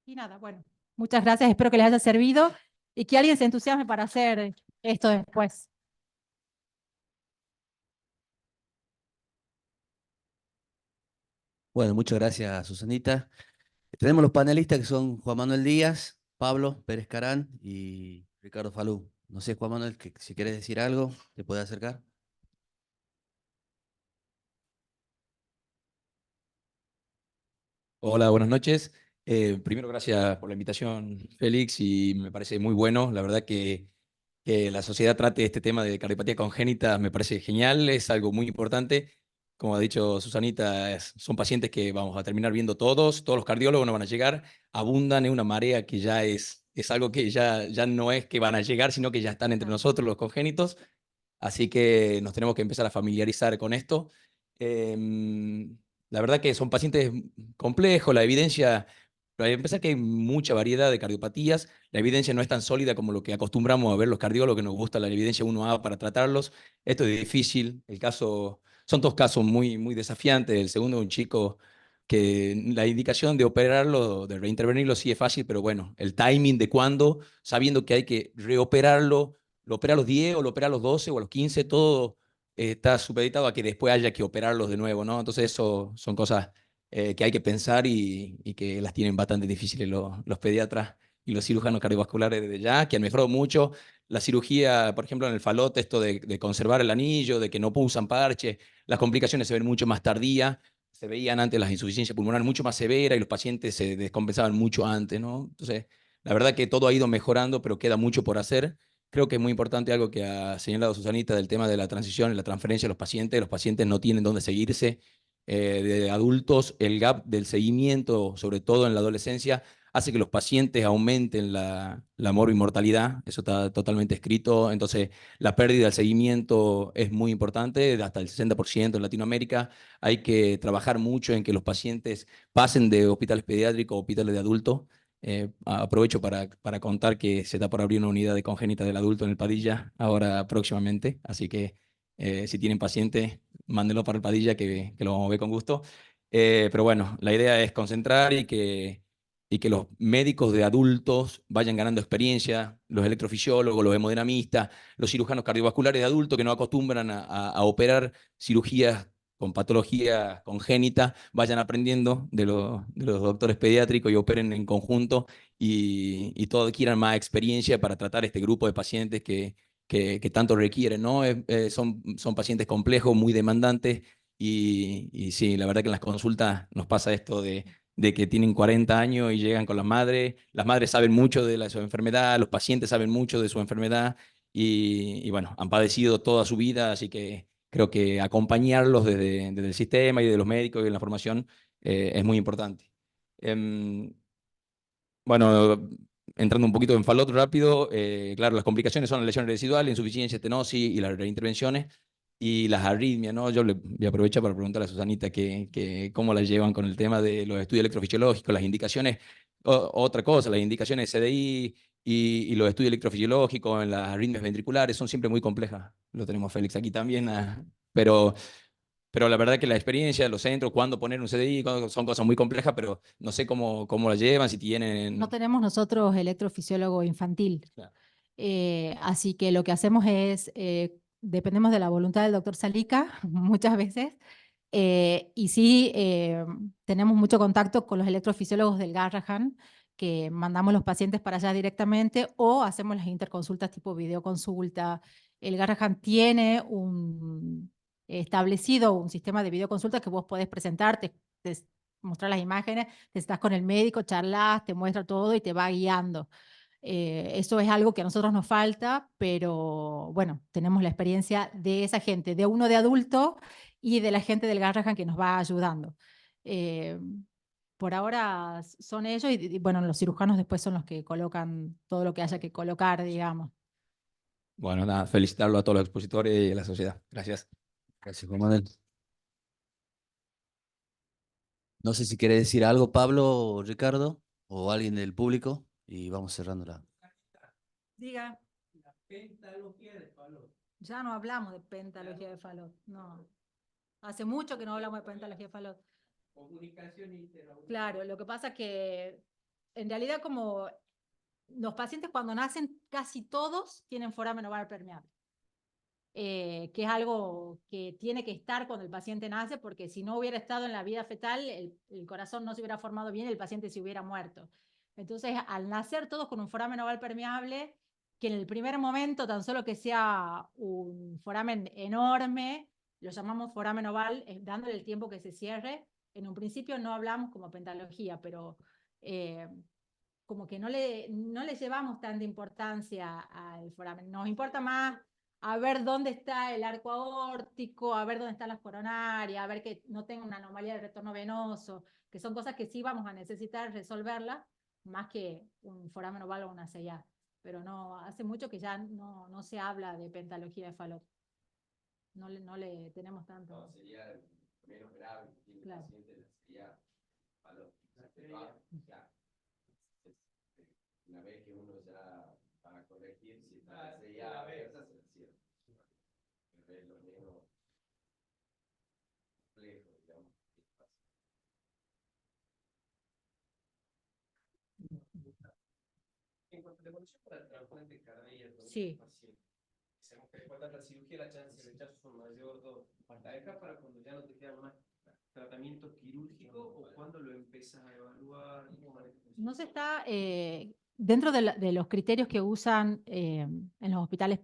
Y nada, bueno, muchas gracias, espero que les haya servido y que alguien se entusiasme para hacer esto después. Bueno, muchas gracias, Susanita. Tenemos los panelistas que son Juan Manuel Díaz, Pablo Pérez Carán y Ricardo Falú. No sé, Juan Manuel, que si quieres decir algo, te puede acercar. Hola, buenas noches. Primero, gracias por la invitación, Félix, y me parece muy bueno. La verdad que la sociedad trate este tema de cardiopatía congénita me parece genial, es algo muy importante. Como ha dicho Susanita, son pacientes que vamos a terminar viendo todos los cardiólogos no van a llegar, abundan en una marea que ya es algo que ya no es que van a llegar, sino que ya están entre nosotros los congénitos. Así que nos tenemos que empezar a familiarizar con esto. La verdad que son pacientes complejos, la evidencia, para empezar que hay mucha variedad de cardiopatías, la evidencia no es tan sólida como lo que acostumbramos a ver los cardiólogos, que nos gusta la evidencia 1A para tratarlos. Esto es difícil, son 2 casos muy desafiantes. El segundo es un chico que la indicación de operarlo, de reintervenirlo, sí es fácil, pero bueno, el timing de cuándo, sabiendo que hay que reoperarlo, lo opera a los 10 o lo opera a los 12 o a los 15, todo está supeditado a que después haya que operarlos de nuevo, ¿no? Entonces eso son cosas que hay que pensar y que las tienen bastante difíciles los pediatras y los cirujanos cardiovasculares desde ya, que han mejorado mucho. La cirugía, por ejemplo, en el Falot, esto de conservar el anillo, de que no usan parche, las complicaciones se ven mucho más tardías. Se veían antes las insuficiencias pulmonares mucho más severas y los pacientes se descompensaban mucho antes, ¿no? Entonces, la verdad que todo ha ido mejorando, pero queda mucho por hacer. Creo que es muy importante algo que ha señalado Susanita del tema de la transición y la transferencia de los pacientes. Los pacientes no tienen dónde seguirse. De adultos, el gap del seguimiento, sobre todo en la adolescencia, hace que los pacientes aumenten la morbimortalidad. Eso está totalmente escrito. Entonces, la pérdida del seguimiento es muy importante, hasta el 60% en Latinoamérica. Hay que trabajar mucho en que los pacientes pasen de hospitales pediátricos a hospitales de adultos. Aprovecho para contar que se está por abrir una unidad de congénita del adulto en el Padilla ahora próximamente, así que si tienen pacientes, mándenlo para el Padilla que lo vamos a ver con gusto. Pero bueno, la idea es concentrar y que los médicos de adultos vayan ganando experiencia, los electrofisiólogos, los hemodinamistas, los cirujanos cardiovasculares de adultos que no acostumbran a operar cirugías con patología congénita, vayan aprendiendo de los doctores pediátricos y operen en conjunto y todos adquieran más experiencia para tratar este grupo de pacientes que tanto requieren, ¿no? Son pacientes complejos, muy demandantes y sí, la verdad que en las consultas nos pasa esto de de que tienen 40 años y llegan con las madres saben mucho de su enfermedad, los pacientes saben mucho de su enfermedad y bueno, han padecido toda su vida, así que creo que acompañarlos desde el sistema y de los médicos y de la formación es muy importante. Bueno, entrando un poquito en Falot rápido, claro, las complicaciones son las lesiones residuales, insuficiencia, estenosis y las reintervenciones y las arritmias, ¿no? Yo le voy a aprovechar para preguntarle a Susanita cómo las llevan con el tema de los estudios electrofisiológicos, las indicaciones, otra cosa, las indicaciones CDI y los estudios electrofisiológicos en las arritmias ventriculares son siempre muy complejas. Lo tenemos a Félix aquí también, pero la verdad que la experiencia de los centros, cuándo poner un CDI, son cosas muy complejas, pero no sé cómo la llevan, si tienen... No tenemos nosotros electrofisiólogo infantil. Claro. Así que lo que hacemos es, dependemos de la voluntad del doctor Salica muchas veces, y sí tenemos mucho contacto con los electrofisiólogos del Garrahan, que mandamos los pacientes para allá directamente o hacemos las interconsultas tipo videoconsulta. El Garrahan tiene establecido un sistema de videoconsulta que vos podés presentarte, mostrar las imágenes, te estás con el médico, charlas, te muestra todo y te va guiando. Eso es algo que a nosotros nos falta, pero bueno, tenemos la experiencia de esa gente, de uno de adulto y de la gente del Garrahan que nos va ayudando. Por ahora son ellos y bueno, los cirujanos después son los que colocan todo lo que haya que colocar, digamos. Bueno, nada, felicitarlo a todos los expositores y a la sociedad. Gracias. Gracias, Juan Manuel. No sé si quiere decir algo, Pablo o Ricardo, o alguien del público, y vamos cerrando la... Diga. La pentalogía de Falot. Ya no hablamos de pentalogía de Falot, no. Hace mucho que no hablamos de pentalogía de Falot. Comunicación interauditiva. Claro, lo que pasa es que en realidad como los pacientes cuando nacen casi todos tienen foramen oval permeable. Que es algo que tiene que estar cuando el paciente nace, porque si no hubiera estado en la vida fetal, el corazón no se hubiera formado bien, el paciente se hubiera muerto. Entonces, al nacer todos con un foramen oval permeable, que en el primer momento, tan solo que sea un foramen enorme, lo llamamos foramen oval, dándole el tiempo que se cierre. En un principio no hablamos como pentalogía, pero como que no le llevamos tanta importancia al foramen. Nos importa más a ver dónde está el arco aórtico, a ver dónde están las coronarias, a ver que no tenga una anomalía de retorno venoso, que son cosas que sí vamos a necesitar resolverlas, más que un foramen oval o una CIA. Pero no, hace mucho que ya no se habla de pentalogía de Falot. No le tenemos tanto. No, sería menos grave que tiene Claro. el paciente, sería Falot. Una vez que uno ya va a corregir, si está ya abierta, se la cierra. Pero es lo menos complejo, digamos. En cuanto a la evolución para el trasplante cardíaco, Sí. sabemos que después de la cirugía la chance de rechazo son mayor. ¿La dejas para cuando ya no te queda más tratamiento quirúrgico o cuando lo empiezas a evaluar? No se está, dentro de los criterios que usan en los hospitales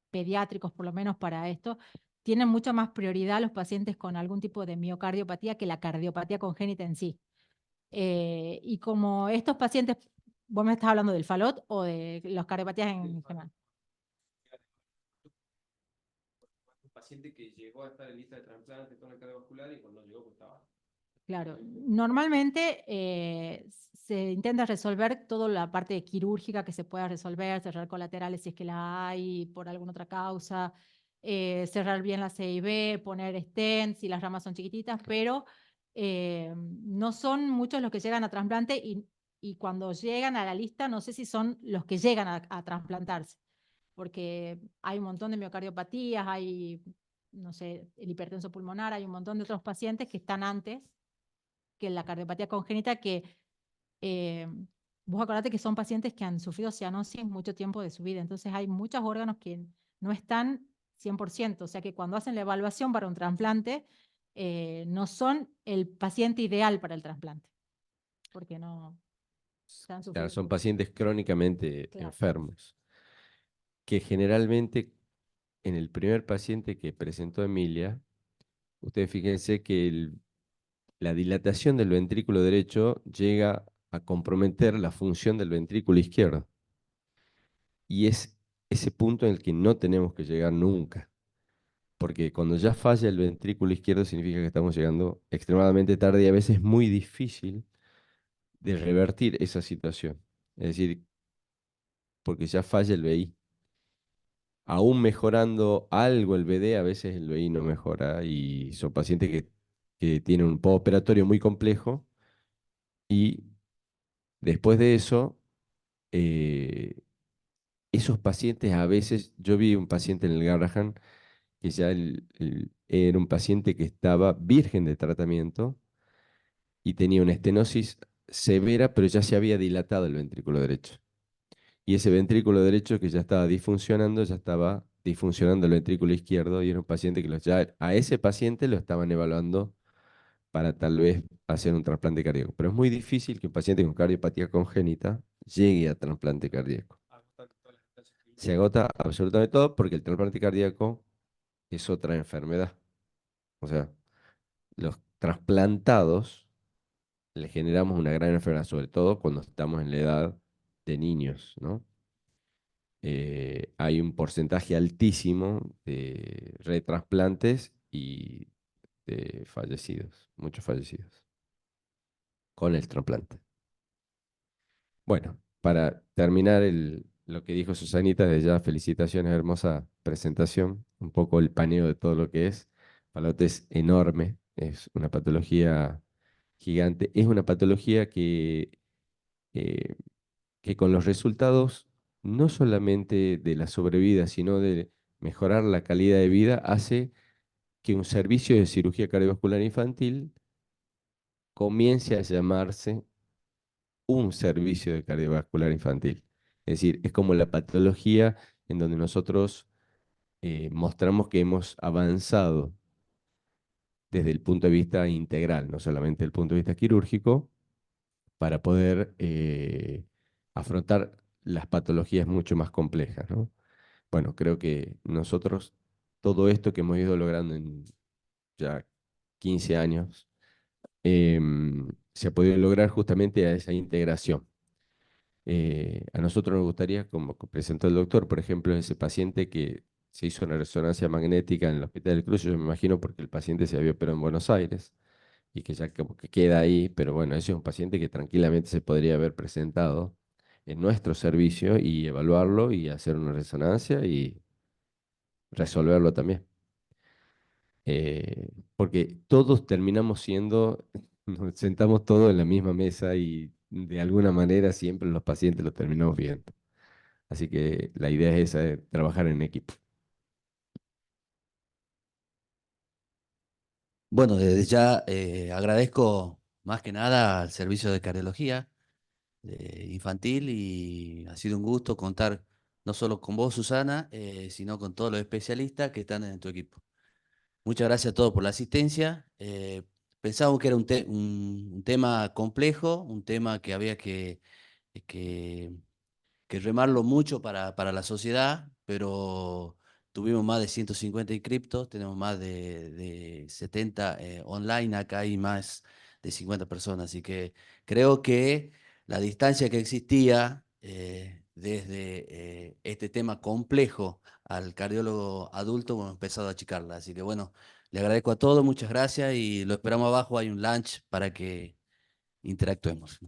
pediátricos, por lo menos para esto, tienen mucha más prioridad los pacientes con algún tipo de miocardiopatía que la cardiopatía congénita en sí. Y como estos pacientes, vos me estás hablando del Falot o de las cardiopatías en general. Un paciente que llegó a estar en lista de trasplante con el cardiovascular y cuando llegó pues estaba. Claro, normalmente se intenta resolver toda la parte quirúrgica que se pueda resolver, cerrar colaterales si es que la hay por alguna otra causa, cerrar bien la CIB, poner stents si las ramas son chiquititas, pero no son muchos los que llegan a trasplante y cuando llegan a la lista no sé si son los que llegan a trasplantarse, porque hay un montón de miocardiopatías, hay, no sé, el hipertenso pulmonar, hay un montón de otros pacientes que están antes que la cardiopatía congénita, que vos acordate que son pacientes que han sufrido cianosis mucho tiempo de su vida, entonces hay muchos órganos que no están 100%, o sea que cuando hacen la evaluación para un trasplante, no son el paciente ideal para el trasplante, porque no están sufriendo. Claro, son pacientes crónicamente Claro. enfermos, que generalmente en el primer paciente que presentó Emilia, ustedes fíjense que la dilatación del ventrículo derecho llega a comprometer la función del ventrículo izquierdo. Y es ese punto en el que no tenemos que llegar nunca. Porque cuando ya falla el ventrículo izquierdo significa que estamos llegando extremadamente tarde y a veces es muy difícil de revertir esa situación. Es decir, porque ya falla el BI. Aún mejorando algo el BD, a veces el BI no mejora y son pacientes que tienen un postoperatorio muy complejo y después de eso, eh, esos pacientes a veces, yo vi un paciente en el Garrahan que ya era un paciente que estaba virgen de tratamiento y tenía una estenosis severa, pero ya se había dilatado el ventrículo derecho. Y ese ventrículo derecho que ya estaba disfuncionando, ya estaba disfuncionando el ventrículo izquierdo y era un paciente que ya a ese paciente lo estaban evaluando para tal vez hacer un trasplante cardíaco. Pero es muy difícil que un paciente con cardiopatía congénita llegue a trasplante cardíaco. Se agota absolutamente todo porque el trasplante cardíaco es otra enfermedad. O sea, los trasplantados le generamos una gran enfermedad, sobre todo cuando estamos en la edad de niños, ¿no? Hay un porcentaje altísimo de retrasplantes y de fallecidos, muchos fallecidos, con el trasplante. Bueno, para terminar lo que dijo Susanita, de ya felicitaciones, hermosa presentación, un poco el paneo de todo lo que es. Fallot es enorme, es una patología gigante, es una patología eh, que con los resultados no solamente de la sobrevida, sino de mejorar la calidad de vida, hace que un servicio de cirugía cardiovascular infantil comience a llamarse un servicio de cardiovascular infantil. Es decir, es como la patología en donde nosotros mostramos que hemos avanzado desde el punto de vista integral, no solamente el punto de vista quirúrgico, para poder afrontar las patologías mucho más complejas, ¿no? Bueno, creo que nosotros, todo esto que hemos ido logrando en ya 15 años, se ha podido lograr justamente a esa integración. A nosotros nos gustaría, como presentó el doctor, por ejemplo, ese paciente que se hizo una resonancia magnética en el Hospital del Cruz, yo me imagino porque el paciente se había operado en Buenos Aires y que ya como que queda ahí, pero bueno, ese es un paciente que tranquilamente se podría haber presentado en nuestro servicio y evaluarlo y hacer una resonancia y resolverlo también. Porque todos terminamos siendo, nos sentamos todos en la misma mesa y de alguna manera siempre los pacientes los terminamos viendo. Así que la idea es esa, de trabajar en equipo. Bueno, desde ya agradezco más que nada al servicio de cardiología infantil y ha sido un gusto contar no solo con vos, Susana, sino con todos los especialistas que están en tu equipo. Muchas gracias a todos por la asistencia. Pensábamos que era un tema complejo, un tema que había que que remarlo mucho para la sociedad, pero tuvimos más de 150 inscriptos, tenemos más de 70 online, acá hay más de 50 personas, así que creo que la distancia que existía desde este tema complejo al cardiólogo adulto, hemos empezado a achicarla, así que bueno, le agradezco a todos, muchas gracias y lo esperamos abajo, hay un lunch para que interactuemos.